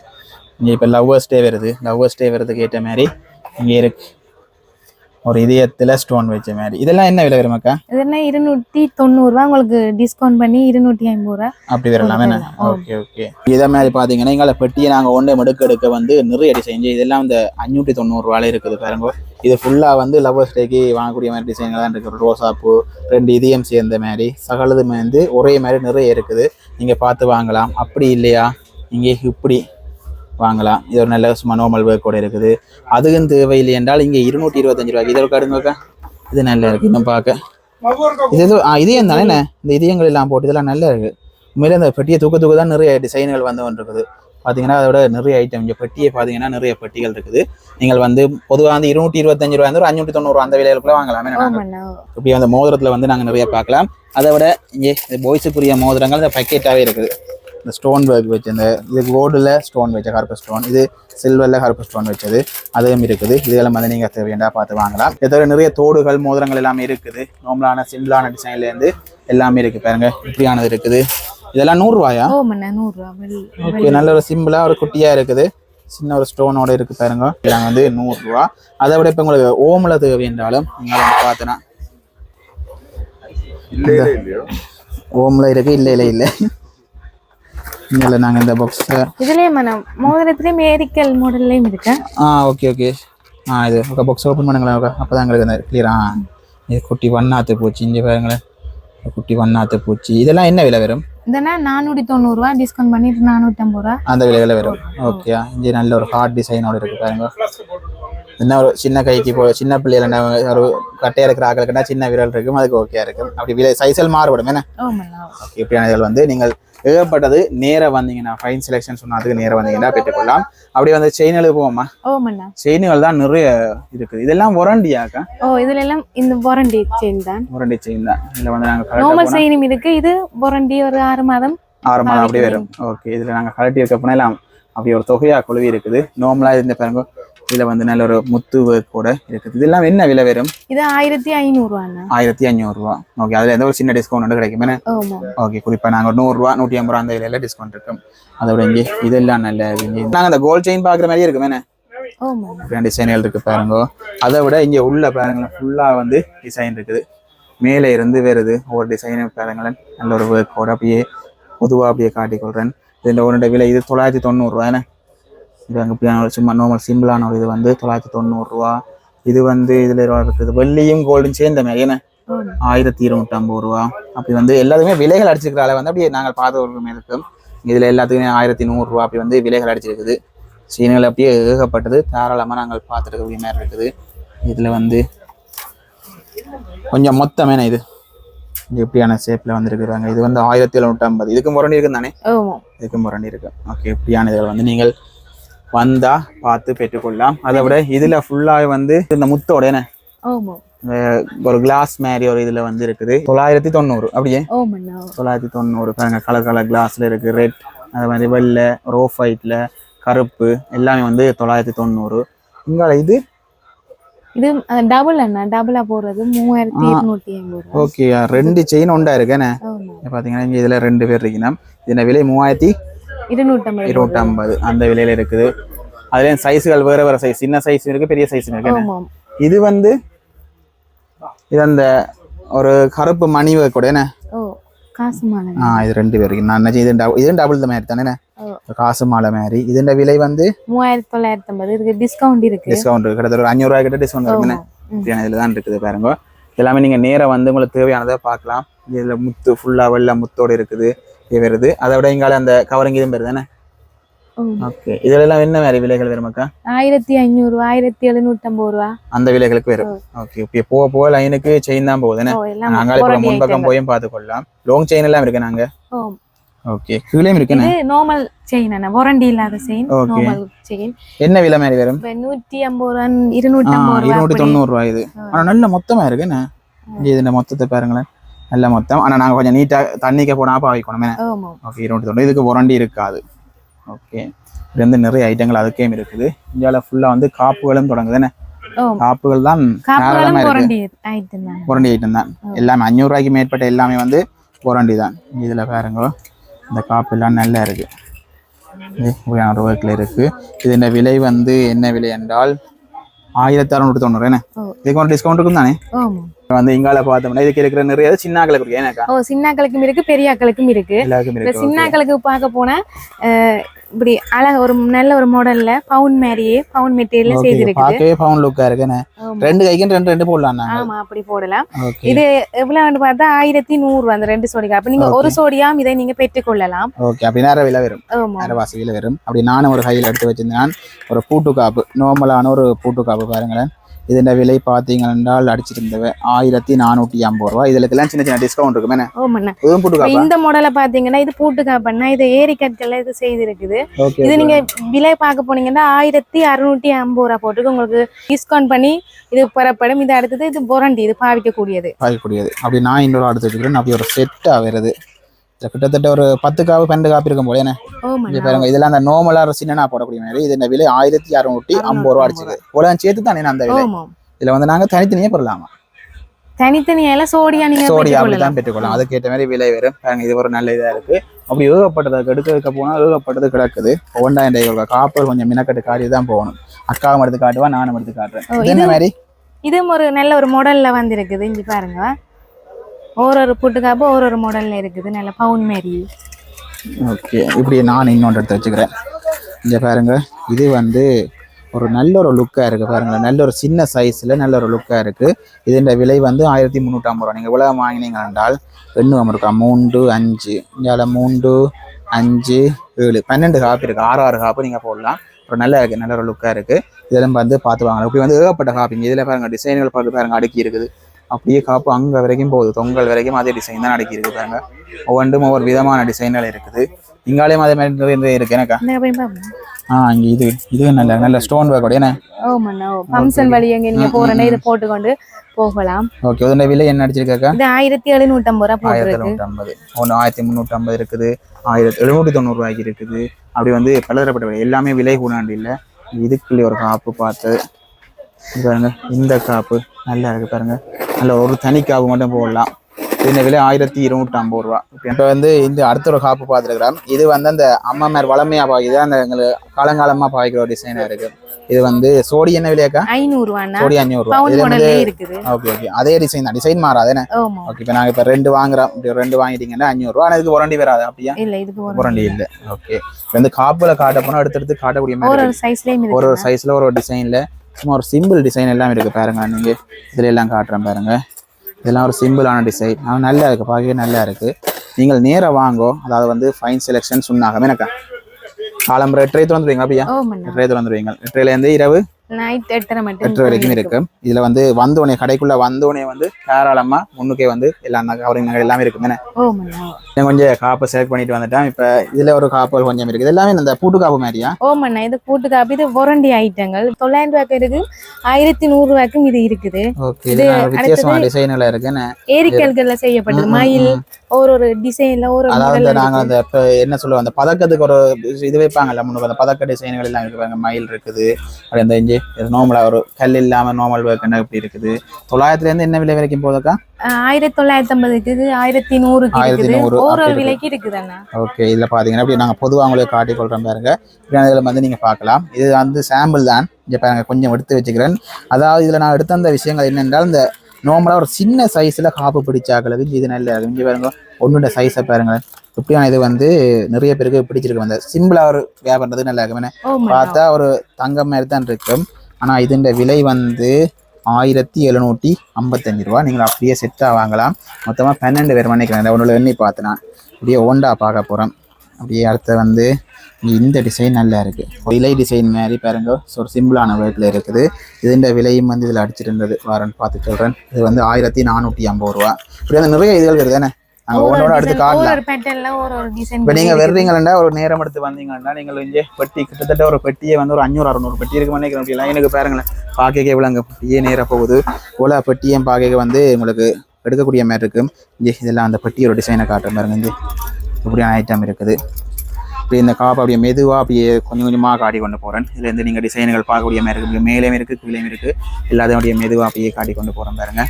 இங்கே இப்போ லவ்வர்ஸ் டே வருதுக்கு ஏற்ற மாதிரி இங்கே இருக்கு ஒரு இதயத்தில் ஸ்டோன் வச்ச மாதிரி இதெல்லாம் என்ன விலை வருமாக்கா இதெல்லாம் 290 ரூபா உங்களுக்கு டிஸ்கவுண்ட் பண்ணி 250 ரூபா அப்படி வரலாமே ஓகே ஓகே இதே மாதிரி பார்த்தீங்கன்னா எங்களை பெட்டியை நாங்கள் ஒன்றே எடுக்க வந்து நிறைய டிசைன் இதெல்லாம் இந்த 590 ரூபாயில இருக்குது பாருங்க இது ஃபுல்லாக வந்து லவ்வர்ஸ் டேக்கு வாங்கக்கூடிய மாதிரி டிசைன்கள் தான் இருக்குது ரோசாப்பூ 2 இதயம் சேர்ந்த மாதிரி சகலதுமே வந்து ஒரே மாதிரி நிறைய இருக்குது நீங்கள் பார்த்து வாங்கலாம் அப்படி இல்லையா இங்கே இப்படி வாங்கலாம் இது ஒரு நல்ல சும்மா நார்மல் ஒர்க் கூட இருக்குது அதுக்கும் தேவையில்லை என்றால் இங்கே 225 ரூபாய்க்கு இதோட காடுங்கக்கா இது நல்லா இருக்கு இன்னும் பார்க்க இது இதயம் தானே என்ன இந்த இதயங்கள் எல்லாம் போட்டு இதெல்லாம் நல்லா இருக்கு உண்மையிலே அந்த பெட்டியை தூக்க தான் நிறைய டிசைன்கள் வந்து இருக்குது பார்த்தீங்கன்னா அதோட நிறைய ஐட்டம் இங்கே பெட்டியை பார்த்தீங்கன்னா நிறைய பெட்டிகள் இருக்குது நீங்கள் வந்து பொதுவாக வந்து 225 ரூபாய் ஒரு 590 அந்த விலைகளுக்குள்ள வாங்கலாமே இப்படி அந்த மோதிரத்தில் வந்து நாங்கள் நிறைய பார்க்கலாம் அதை விட இங்கே பாய்ஸுக்குரிய மோதிரங்கள் இந்த பக்கெட்டாகவே இருக்குது இந்த ஸ்டோன் ஒர்க் வச்சு இந்த இது கோல்டில் ஸ்டோன் வச்ச கருப்பு ஸ்டோன் இது சில்வரில் கருப்பு ஸ்டோன் வச்சது அதுவும் இருக்குது இதெல்லாம் வந்து நீங்கள் தேவையா பார்த்து வாங்கலாம் இதை தவிர நிறைய தோடுகள் மோதிரங்கள் எல்லாமே இருக்குது நார்மலான சிம்பிளான டிசைன்லேருந்து எல்லாமே இருக்குது பாருங்க இப்படியானது இருக்குது இதெல்லாம் 100 ரூபாயா ஓகே நல்ல ஒரு சிம்பிளா ஒரு குட்டியா இருக்குது சின்ன ஒரு ஸ்டோனோட இருக்கு பாருங்க இதெல்லாம் வந்து 100 ரூபா அதை விட இப்போ உங்களுக்கு ஓமல தேவை என்றாலும் நீங்கள் பார்த்தனா ஓமல இருக்கு இல்லை இல்லை நாங்கள் இந்த பாக்ஸை இதுலேயே மோதிரத்துலேயும் மேரிக்கல் மாடல்லையும் இருக்கு ஓகே ஓகே இது ஒரு பாக்ஸ் ஓப்பன் பண்ணுங்களேன் அப்போ தான் எங்களுக்கு கிளியரா இது குட்டி வண்ணாத்து பூச்சி இங்கே பாருங்களேன் குட்டி வண்ணாத்து பூச்சி இதெல்லாம் என்ன விலை வரும் இதெல்லாம் 490 ரூபா டிஸ்கவுண்ட் பண்ணிட்டு 450 ரூபா அந்த விலையில வரும் ஓகே இங்கே நல்ல ஒரு ஹார்ட் டிசைனோட இருக்கு பாருங்க என்ன ஒரு சின்ன கைக்கு சின்ன பிள்ளைகள் ஒரு கட்டையா இருக்கிற ஆக்களுக்குன்னா சின்ன விரல் இருக்கும் அதுக்கு ஓகே இருக்கும் அப்படி விலை சைஸில் மாறுபடும் என்ன ஓகே இப்படியான இதில் வந்து நீங்கள் ஏகப்பட்டது. நேராக வந்தீங்கன்னா ஃபைன் செலெக்ஷன் சொன்னதுக்கு நேராக வந்தீங்கன்னா பெற்றுக்கொள்ளலாம். அப்படி வந்து செயின்களுக்கு போவோமா? ஓமண்ணா. செயின்கள் தான் நிறைய இருக்குது. இதெல்லாம் வாரண்டியாக்கா? இதுல எல்லாம் இந்த வாரண்டி செயின் தான். வாரண்டி செயின் தான். இதுல வந்து நாங்க நார்மல் செயினும் இருக்கு. இது வாரண்டி ஒரு 6 மாதம் அப்படியே வரும். ஓகே. இதுல நாங்க கலட்டி இருக்க போனா அப்படி ஒரு தொகையா குழுவி இருக்குது. நார்மலா இருந்த பாருங்க. இதுல வந்து நல்ல ஒரு முத்து கூட இருக்குது. இதெல்லாம் என்ன விலை வரும்? இது 1500 ரூபாண்ணா. 1500 ரூபா. ஓகே. அதுல எந்த ஒரு சின்ன டிஸ்கவுண்ட் கிடைக்கும். ஓகே. குறிப்பா நாங்க 100 ரூபா 150 ரூபா அந்த விலையில டிஸ்கவுண்ட் இருக்கும். அதோட இங்கே இதெல்லாம் நல்ல நாங்க அந்த கோல்ட் செயின் பாக்குற மாதிரியே இருக்கும். டிசைன்கள் இருக்கு பாருங்க. அதை விட இங்க உள்ள பாருங்களேன் ஃபுல்லா வந்து டிசைன் இருக்குது. மேலே இருந்து வருது ஒவ்வொரு டிசைனும் பாருங்களேன். நல்ல ஒரு ஒர்க்கோட அப்படியே பொதுவாக அப்படியே காட்டிக்கொள்றேன். இந்த ஒரு விலை இது 990 ரூபா. இது அங்கே சும்மா நார்மல் சிம்பிளான ஒரு இது வந்து 990 ரூபா. இது வந்து இதுல இருக்குது வெள்ளியும் கோல்டும் சேர்ந்த மாதிரி 1250 ரூபா. அப்படி வந்து எல்லாத்துக்குமே விலைகள் அடிச்சிருக்கிறால வந்து அப்படியே நாங்கள் பார்த்த ஒரு இருக்கும். இதுல எல்லாத்துக்குமே 1100 ரூபா அப்படி வந்து விலைகள் அடிச்சிருக்குது. சீனங்கள் அப்படியே ஏகப்பட்டது தாராளமா நாங்கள் பார்த்துட்டு இருக்க மாதிரி இருக்குது. இதுல வந்து கொஞ்சம் மொத்தமே இது எப்படியான ஷேப்ல வந்துருக்குறாங்க. இது வந்து 1750. இதுக்கு முரண்டி இருக்குன்னு தானே? இதுக்கு முரண்டி இருக்கு. ஓகே. இப்படியான இதில் வந்து நீங்கள் வந்தா பார்த்து பெற்றுக்கொள்ளலாம். அதை விட இதுல ஃபுல்லாக வந்து இந்த முத்தோட என்ன ஒரு கிளாஸ் மாதிரி ஒரு இதுல வந்து இருக்குது 990. அப்படியே 990 பாருங்க. கலர் கலர் கிளாஸ்ல இருக்கு. ரெட், அது மாதிரி வெள்ளை, ஒரு ஆஃப் ஒயிட்ல, கருப்பு எல்லாமே வந்து 990. இங்கால இது இது டபுள் அண்ணா. டபுளா போறது 3250. ஓகே. 2 செயின் உண்டா இருக்குன்னு பாத்தீங்கன்னா இங்க இதுல 2 பேர் இருக்கணும். இதோட விலை 3250 அந்த விலையில இருக்குது. அதுலயும் சைஸ்கள் வேற வேற சைஸ். சின்ன சைஸ் இருக்கு, பெரிய சைஸ் இருக்கு. இது வந்து இது அந்த ஒரு கருப்பு மணி கூட என்ன காசு மாலை. இது 2 பேர் இருக்கு. நான் இது டபுள் த மாதிரி தானே காசு மாலை மாதிரி. இதோட விலை வந்து 3950. இதுக்கு டிஸ்கவுண்ட் இருக்கு. டிஸ்கவுண்ட் கிட்டத்தட்ட ஒரு 500 ரூபாய் கிட்ட டிஸ்கவுண்ட் இருக்குன்னு இப்படியான இதுல தான் இருக்குது பாருங்க. எல்லாமே நீங்க நேரா வந்து உங்களுக்கு தேவையானதை பார்க்கலாம். இதுல முத்து ஃபுல்லா வெள்ளை முத்தோடு இருக்குது. இது வருது. அதை விட இங்கால அந்த கவரிங் இதுவும் வருது தானே? ஓகே. இதுல எல்லாம் என்ன மாதிரி விலைகள் வருமாக்கா? 1500, 1750 ரூபா அந்த விலைகளுக்கு வரும். ஓகே. இப்போ போக போக லைனுக்கு செயின் தான் போகுது. நாங்க இப்போ முன்பக்கம் போயும் பார்த்துக்கொள்ளலாம். லாங் செயின் எல்லாம் இருக்கு நாங்க. ஓகே. கீழேயும் இருக்கு. இது நார்மல் செயின் அண்ணா. வாரண்டி இல்லாத செயின். Normal chain. என்ன விலை மாதிரி வரும்? 150 ரூபா 250 ரூபா 290 ரூபா. இது ஆனா நல்ல மொத்தமா இருக்கு என்ன? இந்த மொத்தத்தை பாருங்களேன். நல்ல மொத்தம். ஆனா நாங்க கொஞ்சம் நீட்டா தண்ணிக்க போனா பாவிக்கணுமே. ஓகே. 290. இதுக்கு வாரண்டி இருக்காது. ஓகே. இது வந்து நிறைய ஐட்டங்கள் அதுக்கே இருக்குது. இந்தியாவில் ஃபுல்லா வந்து காப்புகளும் தொடங்குது. காப்புகள் தான் வாரண்டி ஐட்டம் தான். எல்லாமே 500 ரூபாய்க்கு மேற்பட்ட எல்லாமே வந்து வாரண்டி தான். இதுல பாருங்க இந்த காப்பு எல்லாம் நல்லா இருக்கு. ரூபாய்க்குள்ள இருக்கு. இதோட விலை வந்து என்ன விலை என்றால் 1690. என்ன இதுக்கு ஒரு டிஸ்கவுண்ட் இருக்கும் தானே? வந்து இங்கால பார்த்தோம்னா இதுக்கு இருக்கிற நிறைய சின்னாக்களுக்கு இருக்கு. ஏன்னாக்கா சின்னாக்களுக்கும் இருக்கு, பெரியாக்களுக்கும் இருக்கு. சின்னாக்களுக்கு பார்க்க போனா இப்படி அழகா ஒரு நல்ல ஒரு மாடல்ல பவுன் மாதிரியே பவுன் மெட்டீரியல்ல செய்திருக்கு. பாக்கவே பவுன் லுக்கா இருக்குனே. ரெண்டு கைக்கு ரெண்டு போடலாம். ஆமா அப்படி போடலாம். இது எவ்வளவுன்னு பார்த்தா 1100 அந்த 2 சோடிக்கு. அப்ப நீங்க ஒரு சோடியாம் இதை நீங்க பெற்றுக் கொள்ளலாம். ஓகே. அப்படி நேர விலை வரும். நேர வாசியில வரும். அப்படி நானும் ஒரு கையில் எடுத்து வச்சிருந்தேன். ஒரு பூட்டு காப்பு, நார்மலான ஒரு பூட்டு காப்பு பாருங்களேன். இதோட விலை பாத்தீங்க என்றால் அடிச்சிருந்தவ 1450 ரூபாய். இதுலக்கெல்லாம் சின்ன சின்ன டிஸ்கவுண்ட் இருக்குமே. இந்த மாடலை பாத்தீங்கன்னா இது பூட்டு காப்புன்னா இது ஏரி கற்கள்ல இது செய்திருக்குது. இது நீங்க விலை பார்க்க போனீங்கன்னா 1650 ரூபாய் போட்டுருக்கு. உங்களுக்கு டிஸ்கவுண்ட் பண்ணி இது பெறப்படும். இது அடுத்தது இது வாரண்டி. இது பாவிக்கக்கூடியது. அப்படி நான் இன்னொரு அடுத்து வச்சுக்கிறேன். அப்படி ஒரு செட்டா வருது. கிட்டத்தட்ட ஒரு 10 காப்பு 12 காப்பு இருக்கும் போல. என்ன பாருங்க. இதெல்லாம் அந்த நார்மலா சின்ன போடக்கூடிய மாதிரி. இது இந்த விலை 1650 ரூபாய் அடிச்சது. உலகம் சேர்த்து தானே அந்த விலை. இதுல வந்து நாங்க தனித்தனியே போடலாமா? தனித்தனியால சோடியா நீங்க அப்படிதான் பெற்றுக்கொள்ளலாம். அதுக்கேற்ற மாதிரி விலை வரும். இது ஒரு நல்ல இதா இருக்கு. அப்படி ஏகப்பட்டது எடுக்க போனா ஏகப்பட்டது கிடக்குது. 2000 காப்பு கொஞ்சம் மினக்கட்டு காட்டி தான் போகணும். அக்காவும் எடுத்து காட்டுவா, நானும் எடுத்து காட்டுறேன். என்ன மாதிரி இதுவும் ஒரு நல்ல ஒரு மாடல்ல வந்து இருக்குது. இங்க பாருங்க. ஒரு புட்டு காப்பு ஒரு மாடல்ல இருக்குது. நல்ல பவுன் மாதிரி. ஓகே. இப்படி நான் இன்னொன்று எடுத்து வச்சுக்கிறேன். இங்க பாருங்க. இது வந்து ஒரு நல்ல ஒரு லுக்கா இருக்கு பாருங்க. நல்ல ஒரு சின்ன சைஸ்ல நல்ல ஒரு லுக்கா இருக்கு. இதோட விலை வந்து 1350 ரூபாய். நீங்க எவ்வளவு வாங்கினீங்க என்றால் 2 இருக்கா 3 5 இந்தியாவில் 3 5 7 12 காப்பி இருக்கு. 6 காப்பு நீங்க போடலாம். ஒரு நல்ல இருக்கு. நல்ல ஒரு லுக்கா இருக்கு. இதெல்லாம் வந்து பார்த்து வாங்கலாம். இப்படி வந்து ஏகப்பட்ட காப்பிங்க. இதுல பாருங்க டிசைன்கள் பார்த்து பாருங்க அடுக்கி இருக்குது. அப்படியே காப்பு அங்கே வரைக்கும் போகுது, தொங்கல் வரைக்கும் அதே டிசைன் தான் அடக்கி இருக்கு பாருங்க. ஒவ்வொன்றும் ஒவ்வொரு விதமான டிசைன்கள் இருக்குது. இங்காலேயும் அதே மாதிரி இருக்கு எனக்கா. இங்கே இது நல்ல நல்ல ஸ்டோன் ஒர்க் உடைய ஃபங்க்ஷன் வழி எங்க நீங்க போறனே இத போட்டுக்கொண்டு போகலாம். ஓகே, இதோட விலை என்ன அடிச்சிருக்காக்கா? இது 1750 ரூபாய் போட்டுருக்கு. 1750. ஒன்று 1350 இருக்குது, 1790 ரூபாய்க்கு இருக்குது. அப்படி வந்து பலதரப்பட்ட விலை, எல்லாமே விலை கூடாண்டு இல்லை. இதுக்குள்ளே ஒரு காப்பு பார்த்து பாருங்க, இந்த காப்பு நல்லா இருக்கு பாருங்க. நல்ல ஒரு தனி காப்பு மட்டும் போடலாம். இந்த விலை 1250 ரூபா. இப்போ வந்து இந்த அடுத்த ஒரு காப்பு பார்த்துருக்குறோம். இது வந்து அந்த அம்மா மேர் வளமையாக பாய்க்குது, அந்த எங்களுக்கு காலங்காலமாக பாய்க்கிற ஒரு டிசைனாக இருக்கு. இது வந்து சோடி என்ன விலையாக்கா? 500 ரூபா. சோடி 500 ரூபா. ஓகே ஓகே, அதே டிசைன் தான், டிசைன் மாறாதுன்னு. ஓகே, இப்போ நாங்கள் இப்போ 2 வாங்குறோம். 2 வாங்கிட்டீங்கன்னா 500 ரூபா. ஆனால் இதுக்கு வாரண்டி வராது அப்படியா? இல்லை, இதுக்கு வாரண்டி இல்லை. ஓகே, இப்போ வந்து காப்பில் காட்ட போனால் எடுத்து காட்டக்கூடிய மாதிரி ஒரு சைஸ்லேயும் ஒரு சைஸில் ஒரு டிசைனில் சும்மா ஒரு சிம்பிள் டிசைன் எல்லாம் இருக்குது பாருங்க. நீங்கள் இதில் எல்லாம் காட்டுறேன் பாருங்க. இதெல்லாம் ஒரு சிம்பிளான டிசைன், ஆனால் நல்லா இருக்குது, பார்க்கவே நல்லா இருக்குது. நீங்கள் நேராக வாங்கோ, அதாவது வந்து ஃபைன் செலெக்ஷன் சொன்னாங்க எனக்கா. காலம்பரை 8:30 வந்துடுவீங்க அப்படியா? 8:30 வந்துடுவீங்க. 8:30 இரவு 8 வரைக்கும் இருக்கு. இதுல வந்து வந்தோடனே கடைக்குள்ள வந்தோடனே வந்து தாராளமா முன்னுக்கே வந்து எல்லாம் கவரிங் நகை எல்லாமே இருக்குமே. கொஞ்சம் காப்பை செலக்ட் பண்ணிட்டு வந்துட்டேன். இப்ப இதுல ஒரு காப்புகள் கொஞ்சம் இருக்குது. எல்லாமே இந்த பூட்டு காப்பு மாதிரியா? ஓமண்ணா, இது பூட்டு காப்பு. இது வாரண்டி ஐட்டங்கள் 900 ரூபாய்க்கு இருக்கு, 1100 ரூபாய்க்கும் இது இருக்குது. இது வித்தியாசமான டிசைன்ல இருக்கு. ஏரிக்கல்கள்ல செய்யப்பட்டது மயில் ஒரு டிசைன்ல ஒரு அதாவது நாங்க அந்த என்ன சொல்லுவோம், அந்த பதக்கத்துக்கு ஒரு இது வைப்பாங்கல்ல முன்னுக்கு, அந்த பதக்க டிசைன்கள் எல்லாம் இருக்கு. மயில் இருக்குது, அப்படி அந்த இஞ்சி நார்மலா ஒரு கல் இல்லாம நார்மல் ஒர்க் இப்படி இருக்குது. 900 இருந்து என்ன விலை வரைக்கும் போதக்கா? 1950 இருக்குது, 1100 ஒரு விலைக்கு இருக்குது அண்ணா. ஓகே, இதுல பாத்தீங்கன்னா அப்படி நாங்க பொதுவாக உங்களுக்கு காட்டி கொள்றோம் பாருங்க. இதுல வந்து நீங்க பார்க்கலாம். இது வந்து சாம்பிள் தான். இங்க பாருங்க, கொஞ்சம் எடுத்து வச்சுக்கிறேன். அதாவது இதுல நான் எடுத்த அந்த விஷயங்கள் என்னென்றால், இந்த நார்மலா ஒரு சின்ன சைஸ்ல காப்பு பிடிச்சாக்களுக்கு இது நல்லா இருக்கு. இங்க பாருங்க, ஒன்னோட சைஸை பாருங்க. இப்படியான இது வந்து நிறைய பேருக்கு பிடிச்சிருக்கு. வந்து சிம்பிளா ஒரு வியாபாரம் நல்லா இருக்கு. பார்த்தா ஒரு தங்கம் மாதிரி தான் இருக்கும். ஆனா இதுன்ற விலை வந்து 1755 ரூபா. நீங்கள் அப்படியே செட்டாக வாங்கலாம். மொத்தமாக 12 பேர் பண்ணிக்கிறேன். ஒன்றுல எண்ணி பார்த்து நான் அப்படியே ஓண்டா பார்க்க போகிறேன். அப்படியே அடுத்த வந்து இந்த டிசைன் நல்லா இருக்குது. விலை டிசைன் மாதிரி பாருங்க, ஒரு சிம்பிளான வேர்க்கில் இருக்குது. இதுன்ற விலையும் வந்து இதில் அடிச்சிருந்தது வாரன்னு பார்த்து சொல்கிறேன். இது வந்து 1450 ரூபா. இப்படி வந்து நிறைய இதுகள் இருக்குது தானே. நீங்க வர்றீங்களா ஒரு நேரம் எடுத்து வந்தீங்கன்னா நீங்கள் இங்கே பெட்டி கிட்டத்தட்ட ஒரு பெட்டியை வந்து ஒரு 500-600 பெட்டி இருக்கு நினைக்கிறேன். எனக்கு பாருங்களேன், பார்க்க இவ்வளோங்க பெட்டியே நேராக போகுது. இவ்வளோ பெட்டியும் பார்க்க வந்து உங்களுக்கு எடுக்கக்கூடிய மாதிரி இருக்கு. இங்கே இதெல்லாம் அந்த பெட்டியோட டிசைனை காட்டுற பாருங்க. இங்கே இப்படியான ஐட்டம் இருக்குது. இப்படி இந்த காப்பு அப்படியே மெதுவாக அப்படியே கொஞ்சம் கொஞ்சமாக காட்டி கொண்டு போகிறேன். இதுலேருந்து நீங்கள் டிசைன்கள் பார்க்கக்கூடிய மாதிரி இருக்குது. மேலேயும் இருக்குது, கீழேயும் இருக்குது. எல்லாத்தையும் அப்படியே மெதுவாக அப்படியே காட்டி கொண்டு போகிறேன் பாருங்க.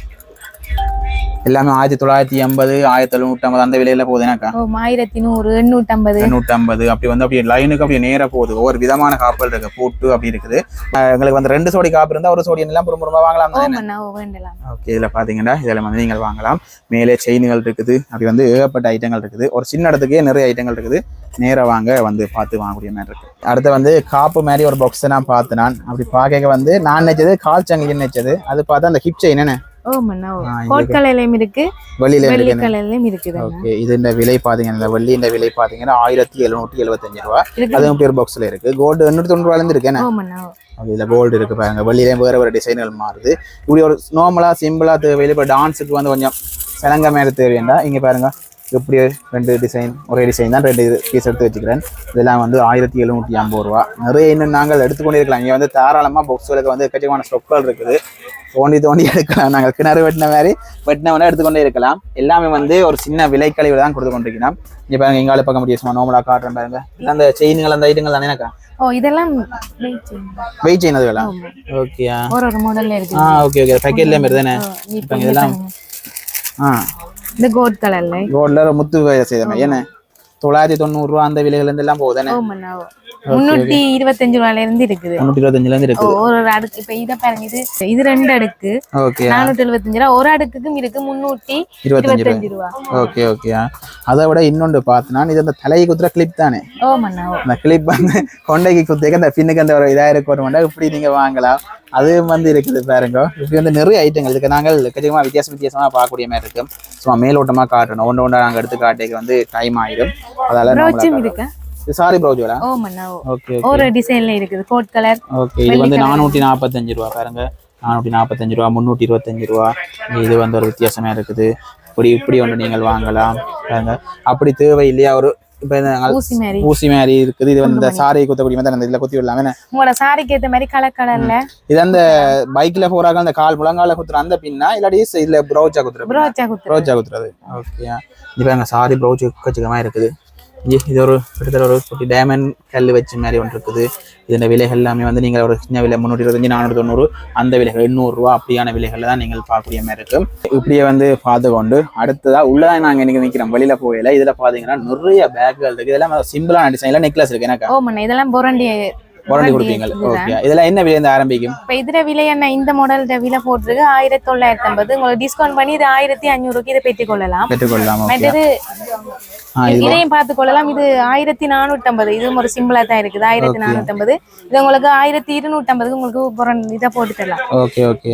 எல்லாமே 1980, 1750 அந்த விலையில போகுது எனக்கா. 1100, 850 அப்படி வந்து அப்படியே லைனுக்கு அப்படியே நேராக போகுது. ஒவ்வொரு விதமான காப்புகள் இருக்கு, பூட்டு அப்படி இருக்குது. எங்களுக்கு வந்து 2 சோடி காப்பு இருந்தால் ஒரு சோடி எல்லாம் ரொம்ப வாங்கலாம். ஓகே, இதில் பார்த்தீங்கன்னா இதில் வந்து நீங்கள் வாங்கலாம். மேலே செயின்கள் இருக்குது. அப்படி வந்து ஏகப்பட்ட ஐட்டங்கள் இருக்குது. ஒரு சின்ன இடத்துக்கே நிறைய ஐட்டங்கள் இருக்குது. நேராக வாங்க வந்து பார்த்து வாங்கக்கூடிய மாதிரி இருக்கு. அடுத்து வந்து காப்பு மாதிரி ஒரு பாக்ஸை நான் பார்த்து நான் அப்படி பார்க்க வந்து நான் நினைச்சது கால் சங்கிலின்னு நினைச்சது. அது பார்த்தா அந்த ஹிப் செயின் என்ன இருக்கு, இந்த விலை பாத்தீங்கன்னா வெள்ளி இந்த விலை பாத்தீங்கன்னா 1775 ரூபா. அது அப்படி ஒரு பாக்ஸ்ல இருக்கு. கோல்டு 890 ரூபாயில இருந்து இருக்கேன். இதுல கோல்டு இருக்கு பாருங்க. வெள்ளியில வேற வேற டிசைன்கள் மாறுது. இப்படி ஒரு நார்மலா சிம்பிளா தேவையில்லை. இப்போ டான்ஸுக்கு வந்து கொஞ்சம் சிலங்க மாதிரி தேவையா இங்க பாருங்க. இப்படி 2 டிசைன், ஒரே டிசைன் தான் 2 பீஸ் எடுத்து வச்சுக்கிறேன். இதெல்லாம் வந்து 1750 ரூபா. நிறைய இன்னும் நாங்கள் எடுத்துக்கொண்டே இருக்கலாம். இங்கே வந்து தாராளமாக பாக்ஸ்களுக்கு வந்து எக்கச்சக்கமான ஸ்டொக்கள் இருக்குது. தோண்டி எடுக்கலாம். நாங்கள் கிணறு வெட்டின மாதிரி வெட்டினவனா எடுத்துக்கொண்டே இருக்கலாம். எல்லாமே வந்து ஒரு சின்ன விலைக்கழிவு தான் கொடுத்து கொண்டிருக்கிறோம். இங்கே பாருங்க, எங்கால பார்க்க முடியும் நோமலா காட்டுறேன் பாருங்க. அந்த செயின்கள் அந்த ஐட்டங்கள் தானே எனக்கா. இதெல்லாம் வெயிட் செயின் அதுவெல்லாம். ஓகே, ஒரு மாடல்ல இருக்கு. ஓகே ஓகே, பேக்கெட்ல மாதிரி தானே. இப்போ இதெல்லாம் இந்த கோல்ட் கலர்ல முத்து செய்தாங்க. என்ன 990 ரூபா அந்த விலைகள் இருந்து எல்லாம் போகுதானே. 325 ரூபாயில இருந்து இருக்குது. 325 இருந்து இருக்கு. ஒரு அடுக்கு இப்ப இத பாருங்க, இது 2 அடுக்கு. ஓகே, 475 ரூபா. ஒரு அடுக்குக்கும் இருக்கு 325 ரூபா. Okay okay. அதை விட இன்னொன்று பார்த்தனா, இது அந்த தலையை குத்துற கிளிப் தானே. அந்த கிளிப் வந்து கொண்டைக்கு குத்திக்க அந்த பின்னுக்கு அந்த ஒரு இதா இருக்கும். இப்படி நீங்க வாங்கலாம். அது வந்து இருக்குது பாருங்க. இப்படி வந்து நிறைய ஐட்டங்கள் இதுக்கு நாங்கள் எக்கச்சக்கமா வித்தியாசமா பார்க்கக்கூடிய மாதிரி இருக்கும். சும்மா மேலோட்டமா காட்டணும். ஒன்று நாங்கள் எடுத்து காட்டிக்கு வந்து டைம் ஆயிடும். அதால சாரி ப்ரௌஜோலா. ஓகே, ஒரு டிசைன்ல இருக்குது கோட் கலர். ஓகே, இது வந்து 445 ரூபா பாருங்க. 445 ரூபா 325 ரூபா. இது வந்து ஒரு வித்தியாசமா இருக்குது. இப்படி ஒன்று நீங்கள் வாங்கலாம். அப்படி தேவை இல்லையா ஒரு இப்ப ஊசி மாதிரி இருக்குது. இது வந்து இந்த சாரி குத்தக்கூடிய மாதிரி அந்த இதுல குத்தி விடலாம். உங்களோட சாரிக்கு ஏத்த மாதிரி கலர்ல இது அந்த பைக்ல போறாங்க அந்த கால் முழங்கால குத்துற அந்த பின்னா இல்லாட்டி இதுல ப்ரௌச்சா குத்துறது. ஓகே, இப்ப அங்க சாரி ப்ரௌச் எக்கச்சக்கமா இருக்குது. இது ஒரு கிட்டத்தட்ட ஒரு குட்டி டைமண்ட் கல் வச்ச மாதிரி ஒன்று இருக்குது. இதோட விலைகள் எல்லாமே வந்து நீங்கள் ஒரு சின்ன விலை 325 490 அந்த விலைகள் 800 ரூபா அப்படியான விலைகளில் தான் நீங்கள் பார்க்கக்கூடிய மாதிரி இருக்கும். இப்படியே வந்து பார்த்து கொண்டு அடுத்ததா உள்ளதான் நாங்கள் இன்னைக்கு நிற்கிறோம். வெளியில போகல. இதுல பாத்தீங்கன்னா நிறைய பேக்குகள் இருக்கு. இதெல்லாம் சிம்பிளான டிசைன்ல நெக்லஸ் இருக்கு. எனக்கு இதெல்லாம் பொரண்டி கொடுப்பீங்க. ஓகே, இதெல்லாம் என்ன விலை ஆரம்பிக்கும்? இப்ப இதுல விலை என்ன இந்த மாடல் விலை போட்டிருக்கு 1950. உங்களுக்கு டிஸ்கவுண்ட் பண்ணி இது 1500 இதை பெற்றுக்கொள்ளலாம். இதையும் பார்த்துக் கொள்ளலாம். இது 1450. இதுவும் ஒரு சிம்பிளா தான் இருக்குது. 1450. இது உங்களுக்கு 1250 உங்களுக்கு இதை போட்டு தரலாம். ஓகே ஓகே,